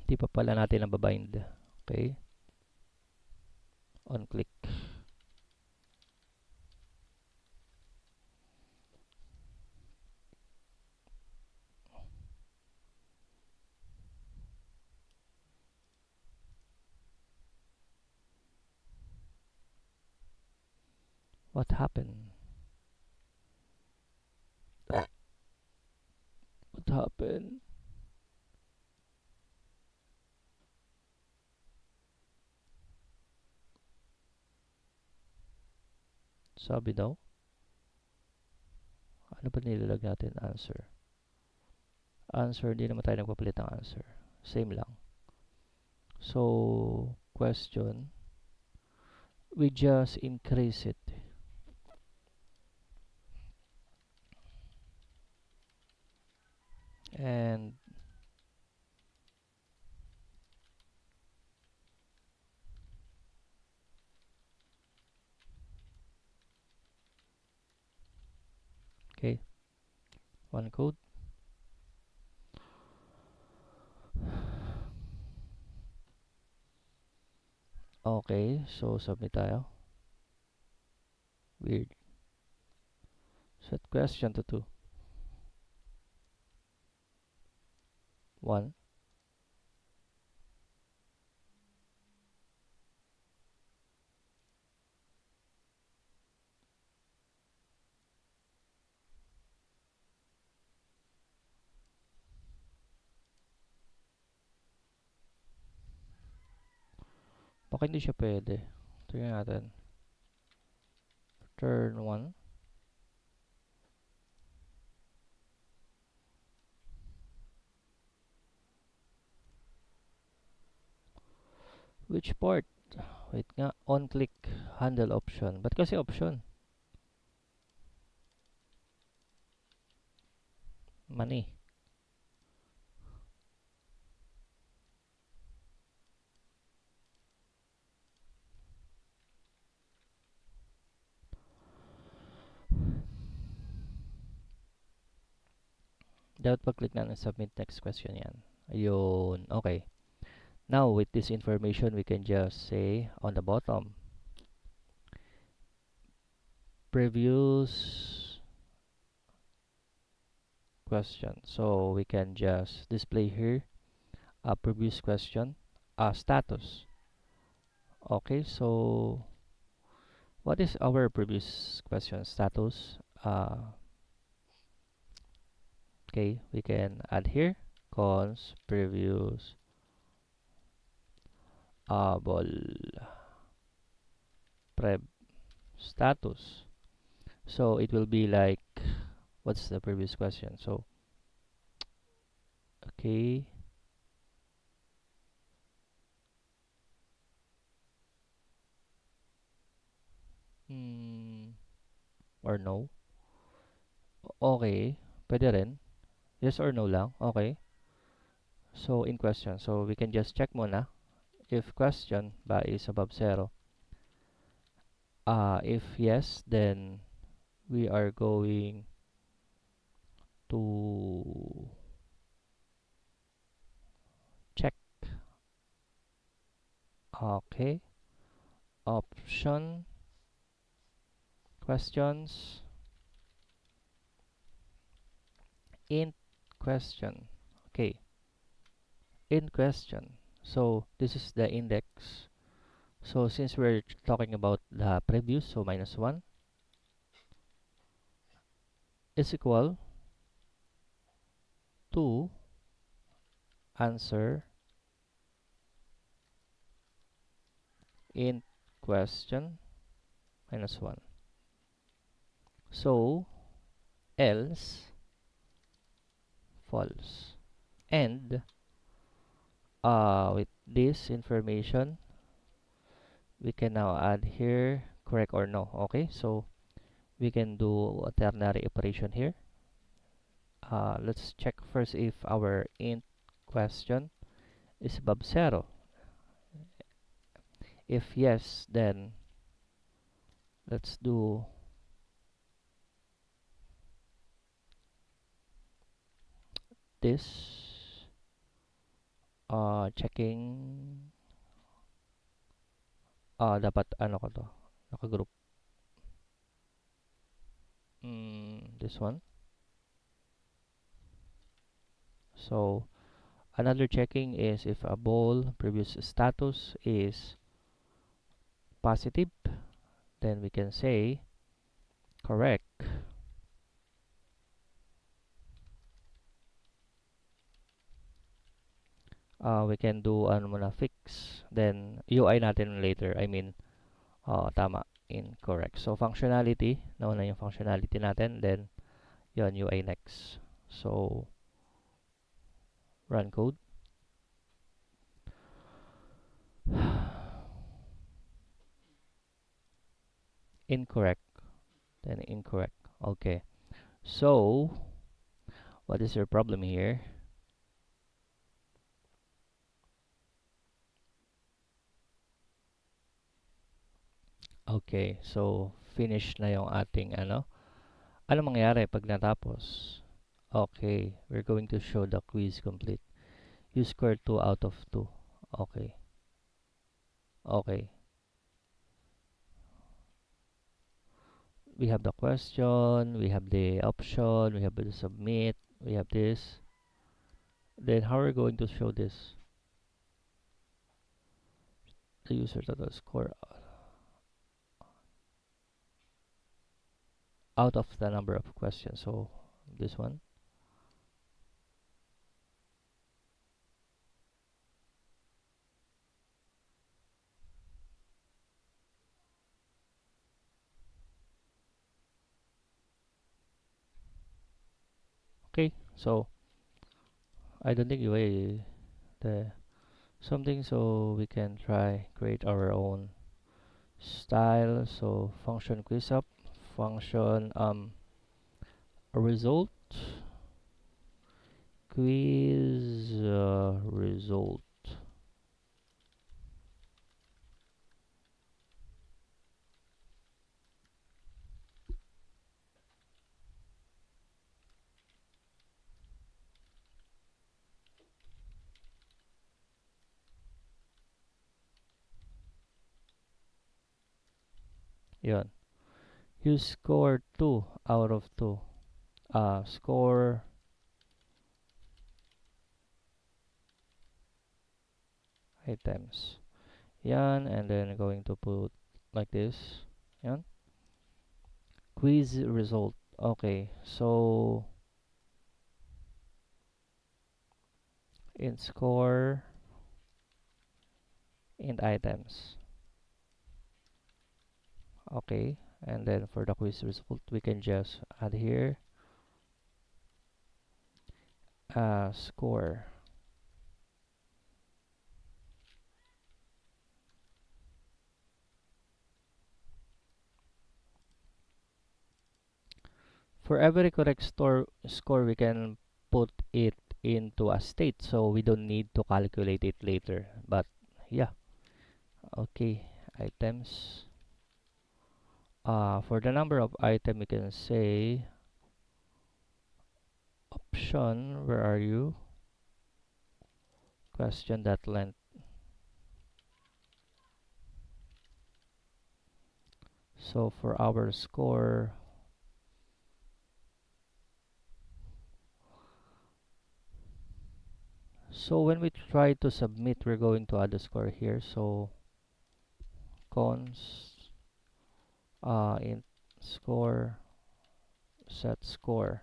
di pa pala natin nababind. Okay. On click. What happened? What happened? Sabi daw. Ano ba nilalag natin? Answer. Answer, hindi naman tayo nagpapalit ng answer. Same lang. So, question. We just increase it. And okay, one code. Okay, so submit tayo. Weird. Set question to 2. 1. Baka hindi siya pwede. Tingnan natin. Turn 1. Which part? Wait nga. On click. Handle option. Ba't kasi option? Money. Dapat pag-click na ng submit next question yan. Ayun. Okay. Now, with this information, we can just say on the bottom, previous question. So, we can just display here a previous question, status. Okay, so what is our previous question status? Okay, we can add here cons previous able prev status. So it will be like, what's the previous question? So okay, mm, or no? Okay, pwede rin. Yes or no lang. Okay. So in question, so we can just check muna if question ba is above 0. If yes, then we are going to check. Okay, option questions in question. Okay, in question. So this is the index. So since we're talking about the previous, so -1 is equal to answer in question -1. So else false. And with this information, we can now add here correct or no. Okay, so we can do a ternary operation here. Let's check first if our int question is above 0. If yes, then let's do this, checking, dapat ano ko to, nakagroup, this one. So another checking is if a ball previous status is positive, then we can say correct. We can do ano muna fix, then UI natin later. I mean, tama, incorrect. So functionality, nauna yung functionality natin, then yon UI next. So run code. Incorrect, then incorrect. Okay, so What is your problem here? Okay, so finish na yung ating ano. Ano mangyayari pag natapos? Okay, we're going to show the quiz complete. You scored 2 out of 2. Okay, okay. We have the question, we have the option, we have the submit, we have this. Then how are we going to show this? The user total score out of the number of questions. So this one. Okay, so I don't think the something, so we can try create our own style. So function quiz up, function result, quiz result. Yun. You score 2 out of 2. Score items. Yan, and then going to put like this. Yan. Quiz result. Okay, so in score and items. Okay, and then for the quiz result, we can just add here score. For every correct score, we can put it into a state, so we don't need to calculate it later. But yeah, okay, items. For the number of item, we can say option. Where are you? Question that length. So for our score, so when we try to submit, we're going to add a score here. So const int score set score.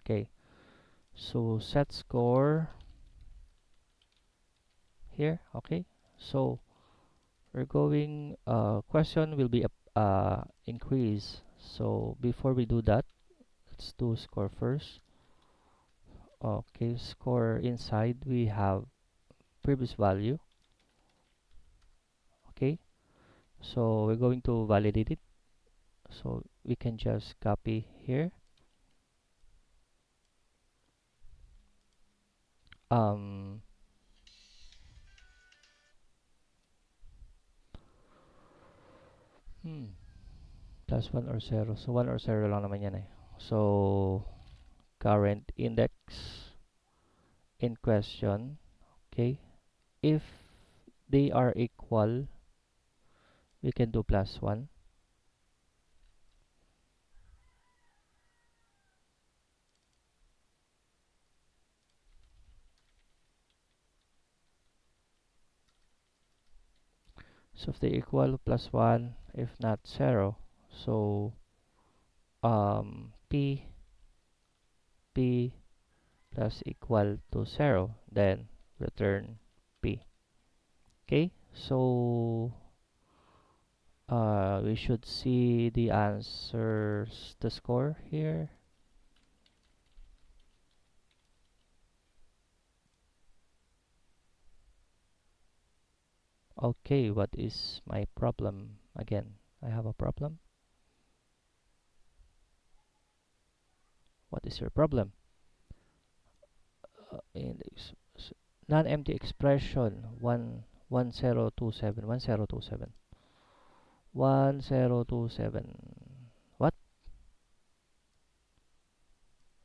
Okay, so set score here. Okay, so we're going question will be increase. So before we do that, let's do score first. Okay, score inside we have previous value. Okay, so we're going to validate it, so we can just copy here. um hmm, plus 1 or 0, so 1 or 0 lang naman yan eh. So current index in question. Okay, if they are equal, we can do plus 1. So if they equal, plus 1, if not 0. So p plus equal to 0, then return p. Okay, so we should see the answers, the score here. Okay, what is my problem? Again, I have a problem. What is your problem? Index non-empty expression 1027 1027 1027. What?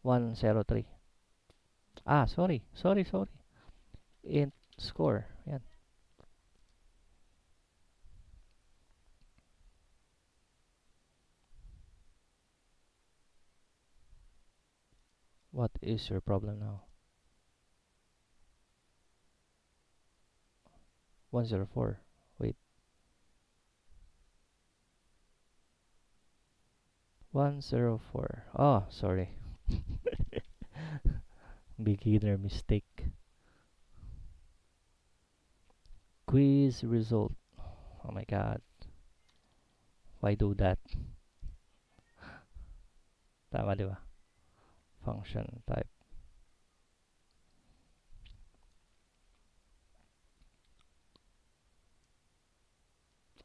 103. Sorry. Int score. Yan. What is your problem now? 104. Wait. 104. Oh, sorry. Beginner mistake. Quiz result. Oh my god. Why do that? Tama, di ba? Function type.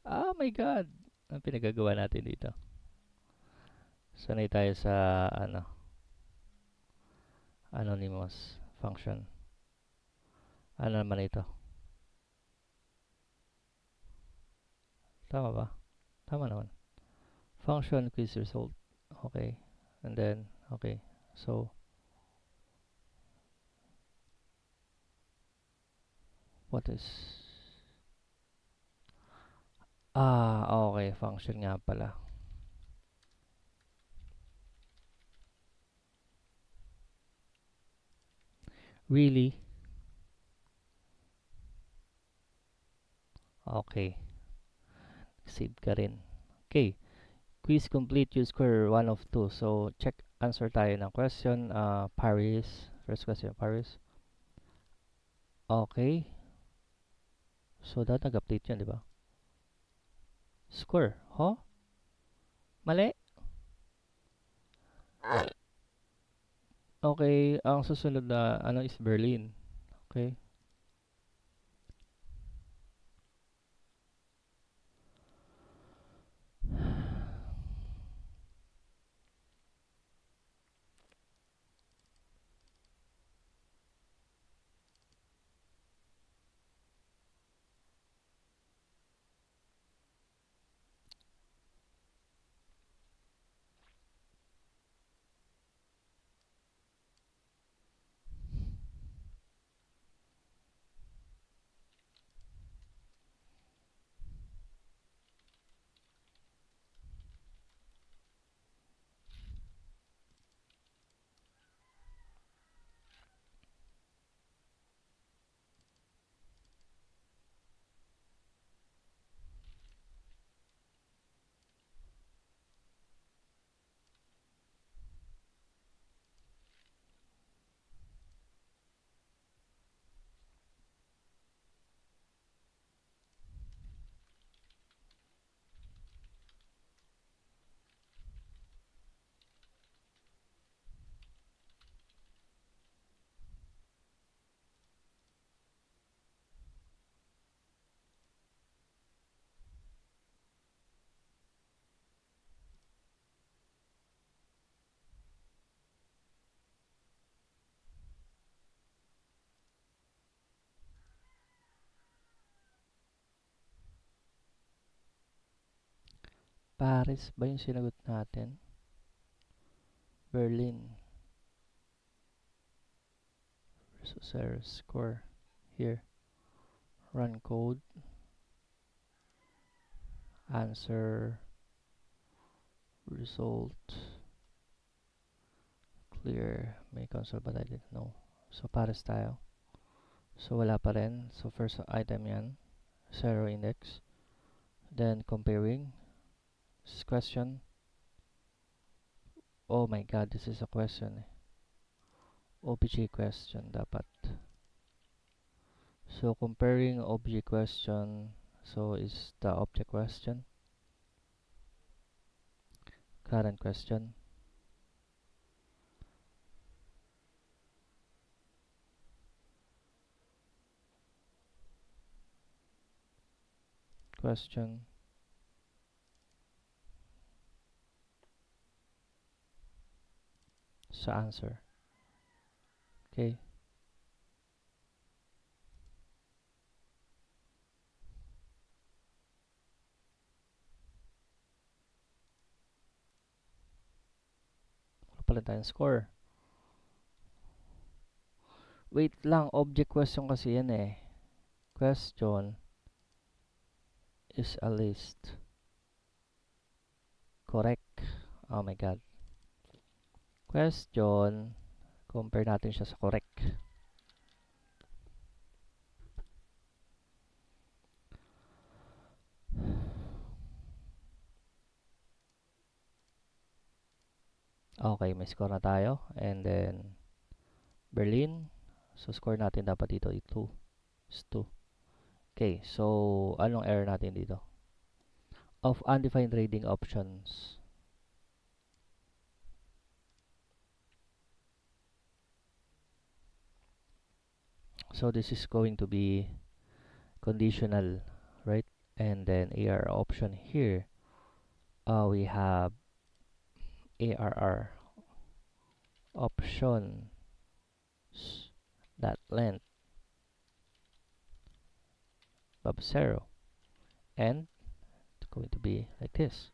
Oh my god. Ang pinagagawa natin dito. Sanay tayo sa anonymous function. Ano naman ito? Tama ba? Tama naman. Function quiz result. Okay. And then, okay. So, what is... okay. Function nga pala. Really? Okay. Save ka rin. Okay. Quiz complete. You score 1 of 2. So, check answer tayo ng question. Paris. First question, Paris. Okay. So, nag-update yun, di ba? Score. Huh? Mali? Okay. Ang susunod na is Berlin. Okay. Paris ba yung sinagot natin? Berlin. So, score. Here. Run code. Answer. Result. Clear. May console but I didn't know. So, Paris tayo. So, wala pa rin. So, first item yan. Zero index. Then, comparing. This is question. Oh my god, this is a question. OBJ question dapat. So, comparing OBJ question. So, is the object question. Current question. question sa answer. Okay. Wala pala tayong score. Wait lang, object question kasi yan eh. Question is a list. Correct. Oh my god. Question, compare natin siya sa correct. Okay, may score na tayo. And then, Berlin. So, score natin dapat dito, 2 is 2. Okay, so, anong error natin dito? Of undefined trading options. So, this is going to be conditional, right? And then, AR option here, we have ARR options that length of 0. And it's going to be like this.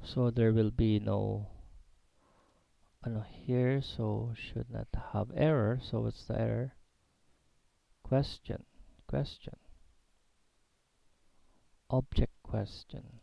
So there will be no here, so should not have error. So what's the error? Question, object question.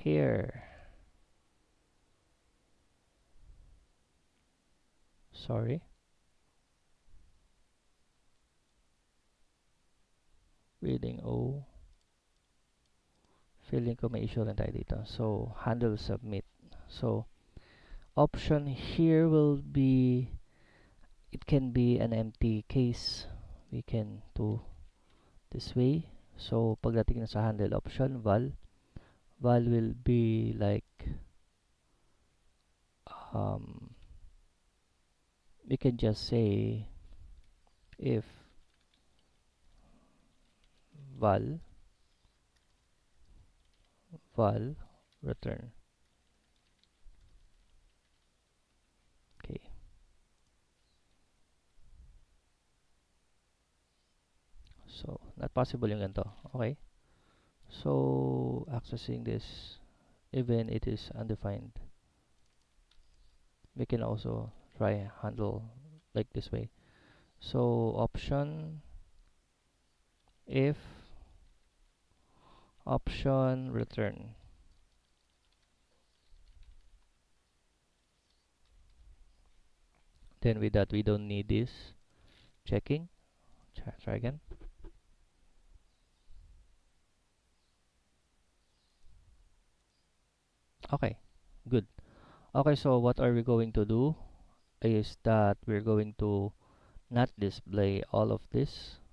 Here, sorry, reading O, feeling ko may issue rin tayo dito. So, handle submit. So, option here will be, it can be an empty case. We can do this way. So, pagdating na sa handle option, val will be like, we can just say if val return. Okay. So, not possible yung ganito. Okay. So, accessing this, even it is undefined, we can also try handle like this way. So, option if option return. Then with that, we don't need this checking. Try again. Okay, good. Okay, so what are we going to do is that we're going to not display all of this.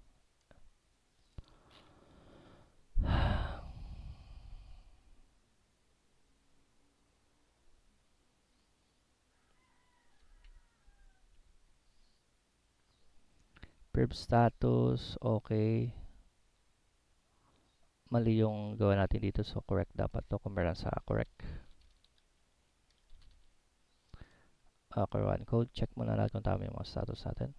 Perp status, okay. Mali yung gawa natin dito, so correct dapat to. Kumpara sa correct. Run code, check muna natin kung tama yung mga status natin.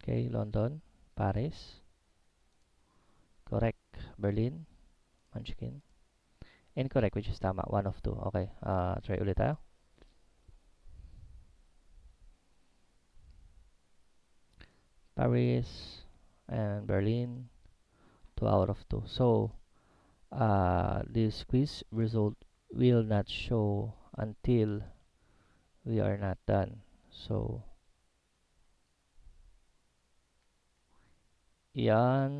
Okay, London, Paris. Correct, Berlin, Munchkin. Incorrect, which is tama, 1 of 2. Okay, try ulit tayo. Paris and Berlin, 2 out of 2. So this quiz result will not show until we are not done. So yan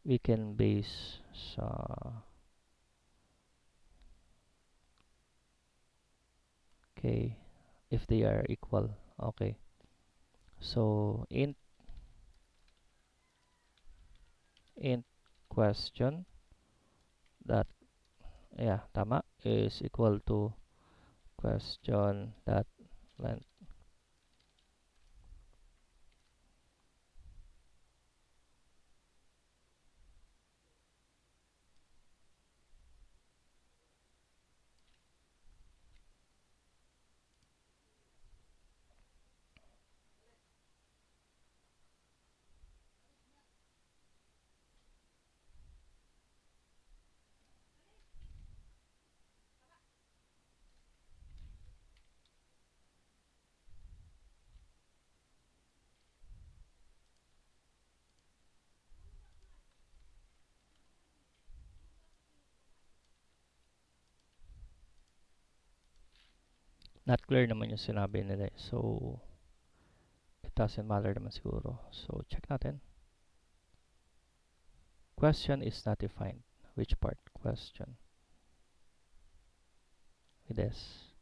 we can base sa okay if they are equal. Okay. So int question that yeah tama is equal to question that length. Not clear naman yung sinabi nila eh. So it doesn't matter naman siguro. So check natin. Question is not defined. Which part? Question. With this.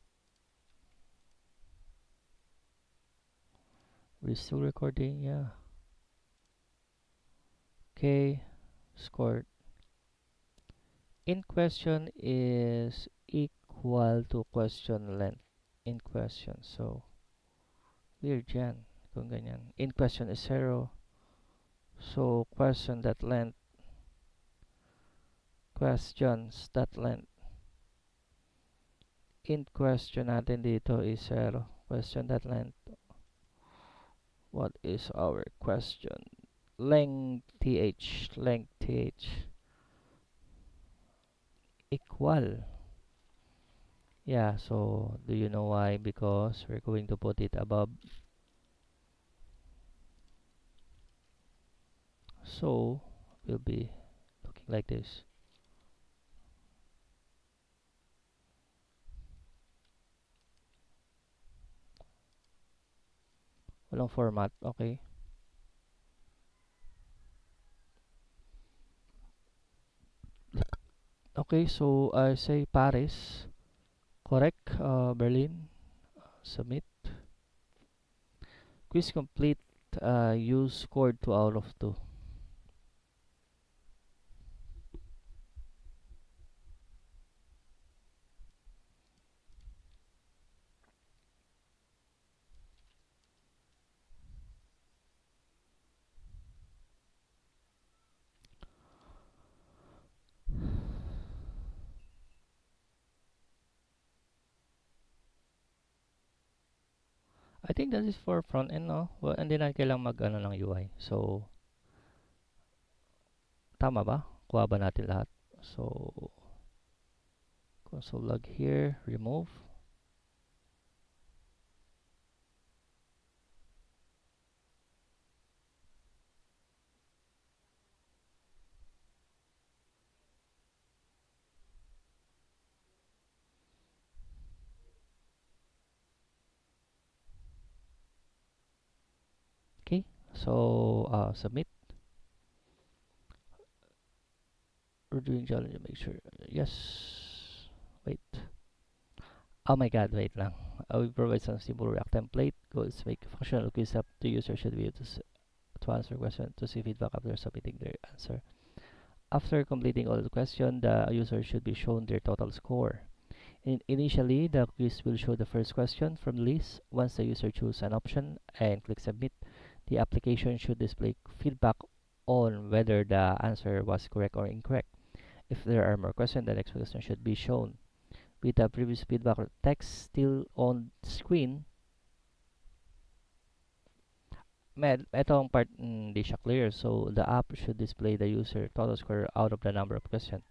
We're still recording, yeah. Okay, scored. In question is equal to question length. In question, so weird yan kung ganyan. In question is 0. So questions that length. In question natin dito is 0. Question that length. What is our question? Length th equal. Yeah, so do you know why? Because we're going to put it above. So will be looking like this. Walang format, okay? Okay, so I say Paris, correct. Berlin, submit. Quiz complete. You scored 2 out of 2. I think that is for front end, no? Well, hindi na kailangang mag-ano ng UI. So, tama ba? Kuha ba natin lahat? So, console log here, remove. Okay, so submit. We're doing challenge, make sure. Yes. Wait. Oh my god, wait lang. We provide some simple React template. Goals make functional quiz up. The user should be able to answer question to see feedback after submitting their answer. After completing all the question, the user should be shown their total score. Initially, the quiz will show the first question from the list. Once the user chooses an option and click submit, the application should display feedback on whether the answer was correct or incorrect. If there are more questions, the next question should be shown. With the previous feedback text still on screen, etong part hindi siya clear. So, the app should display the user total score out of the number of questions.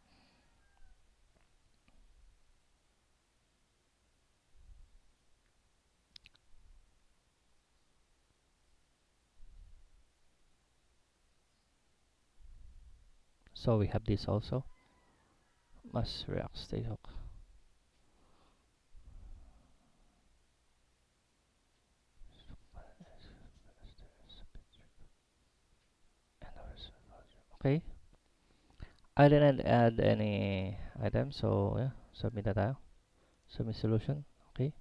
So we have this also. Must React state hook. Okay. I didn't add any items, so yeah, submit na tayo. Submit solution. Okay.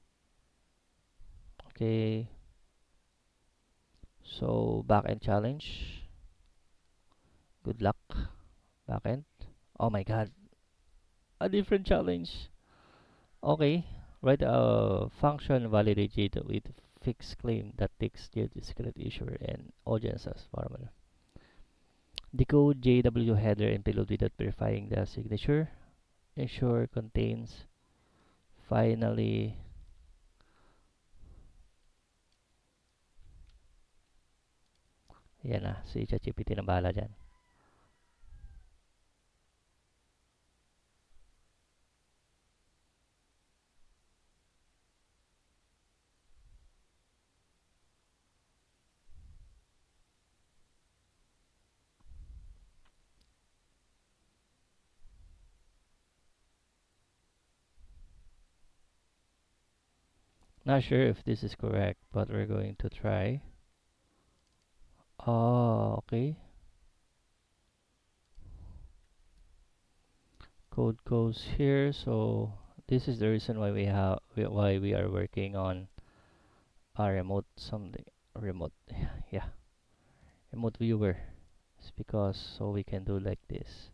Okay. So backend challenge. Good luck. Backend. Oh my god. A different challenge. Okay. Write a function validate data with fixed claim that takes the discrete issuer and audience as parameter. Decode JW header and payload without verifying the signature. Ensure contains finally. Yan na, si ChatGPT na bahala dyan. Not sure if this is correct, but we're going to try. Oh, okay. Code goes here, so this is the reason why why we are working on a remote something remote yeah, remote viewer. It's because so we can do like this.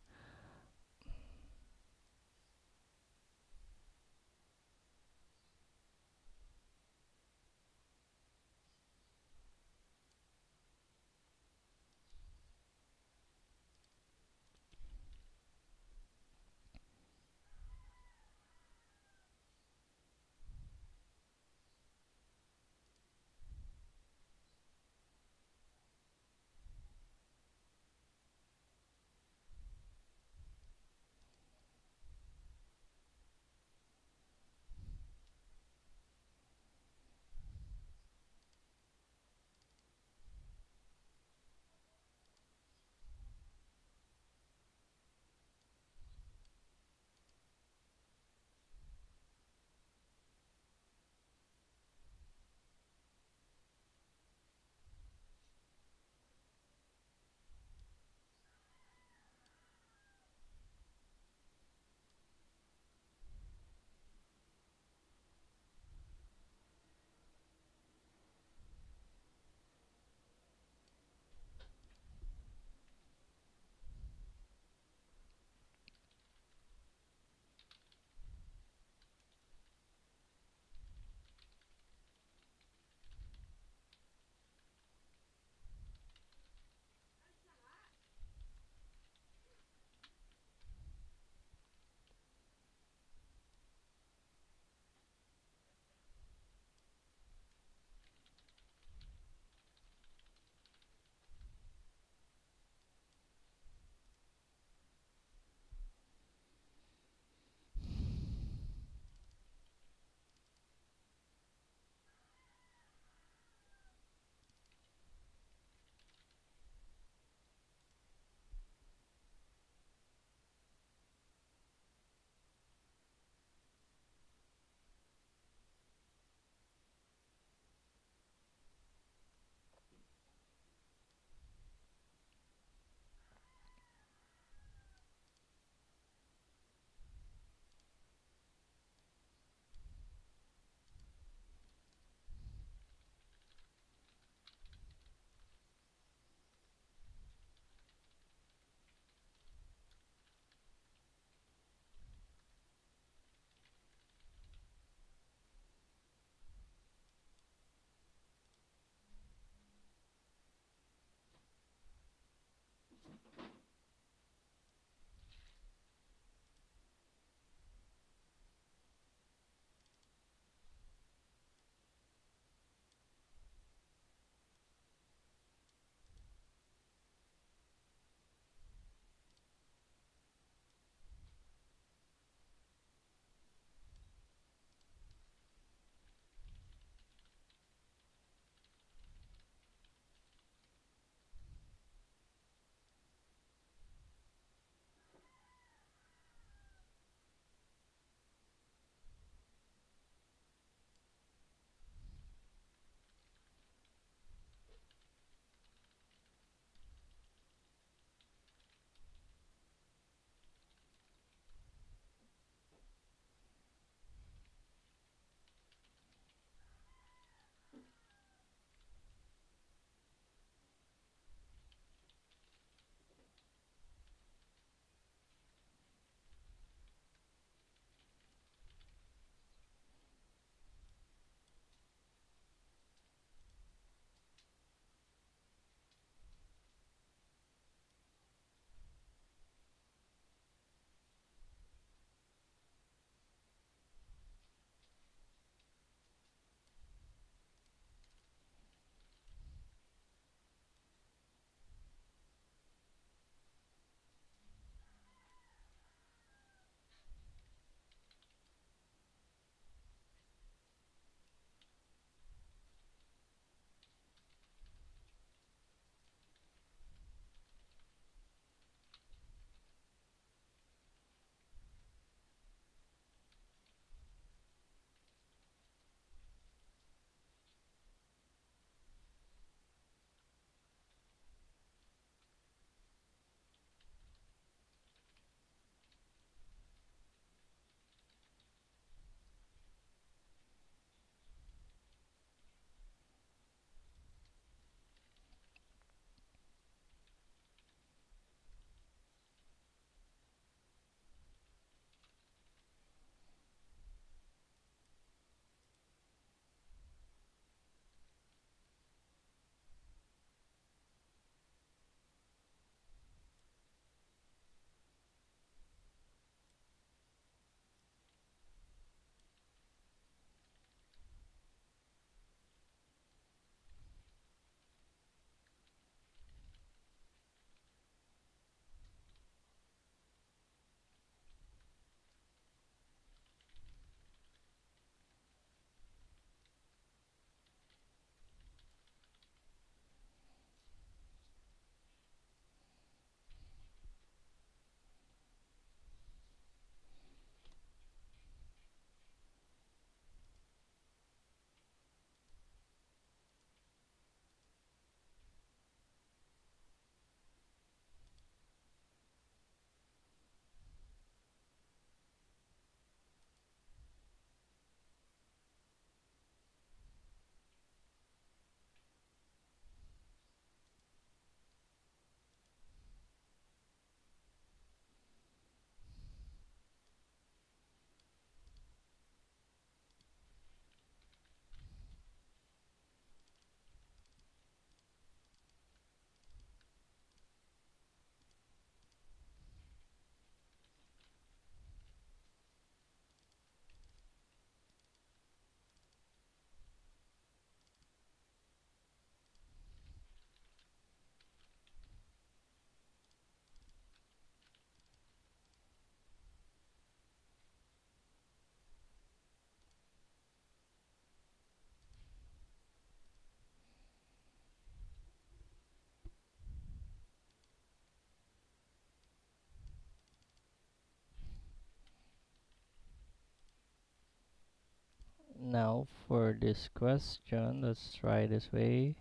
for this question. Let's try this way.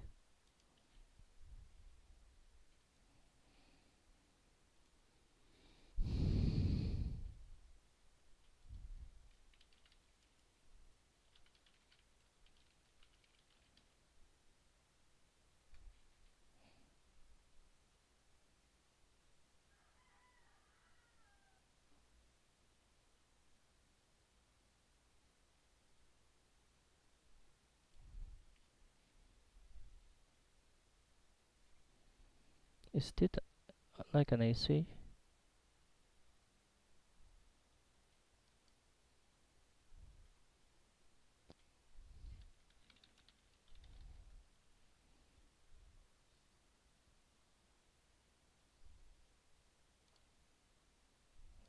Is it like an essay?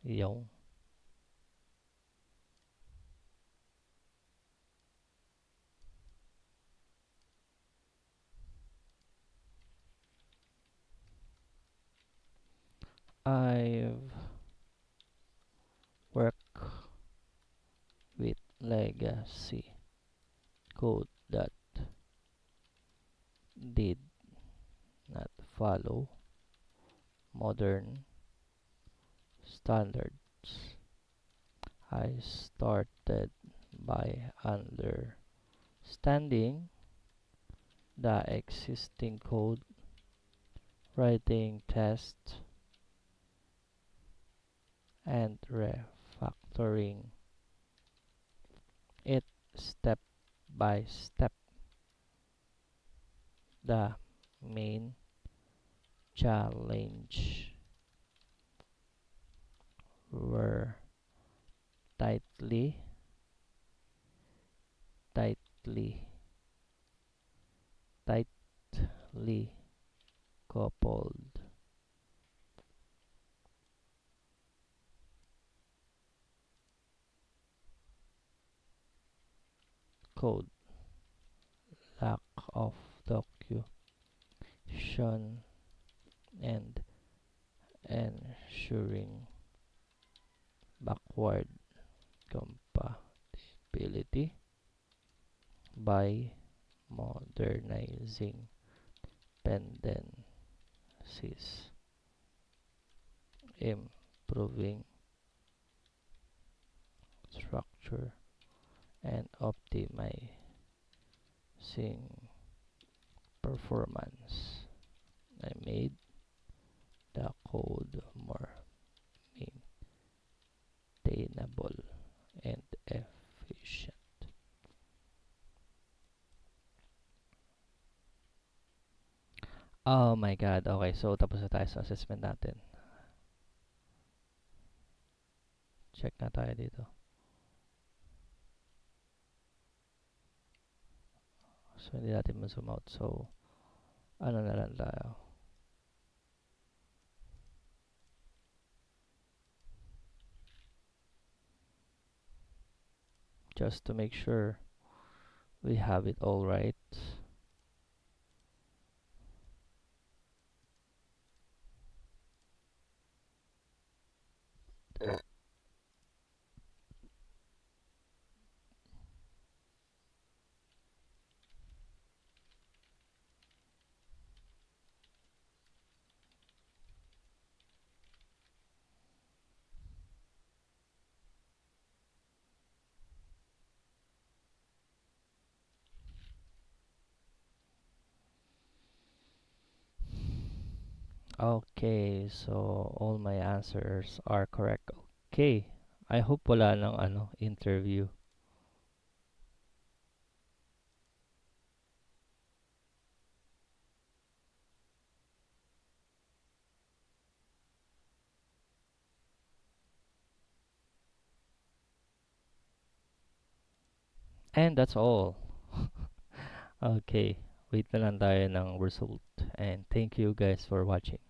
Yo. I've worked with legacy code that did not follow modern standards. I started by understanding the existing code, writing tests, and refactoring it step by step. The main challenge were tightly, tightly, tightly coupled code, lack of documentation, and ensuring backward compatibility by modernizing dependencies, improving structure, and optimizing performance. I made the code more maintainable and efficient. Oh my God. Okay, so tapos na tayo sa assessment natin. Check na tayo dito. So, hindi natin ma-zoom out. So, ano na lang tayo. Just to make sure we have it all right. Okay, so all my answers are correct. Okay, I hope wala nang interview. And that's all. Okay, wait na lang tayo ng result. And thank you guys for watching.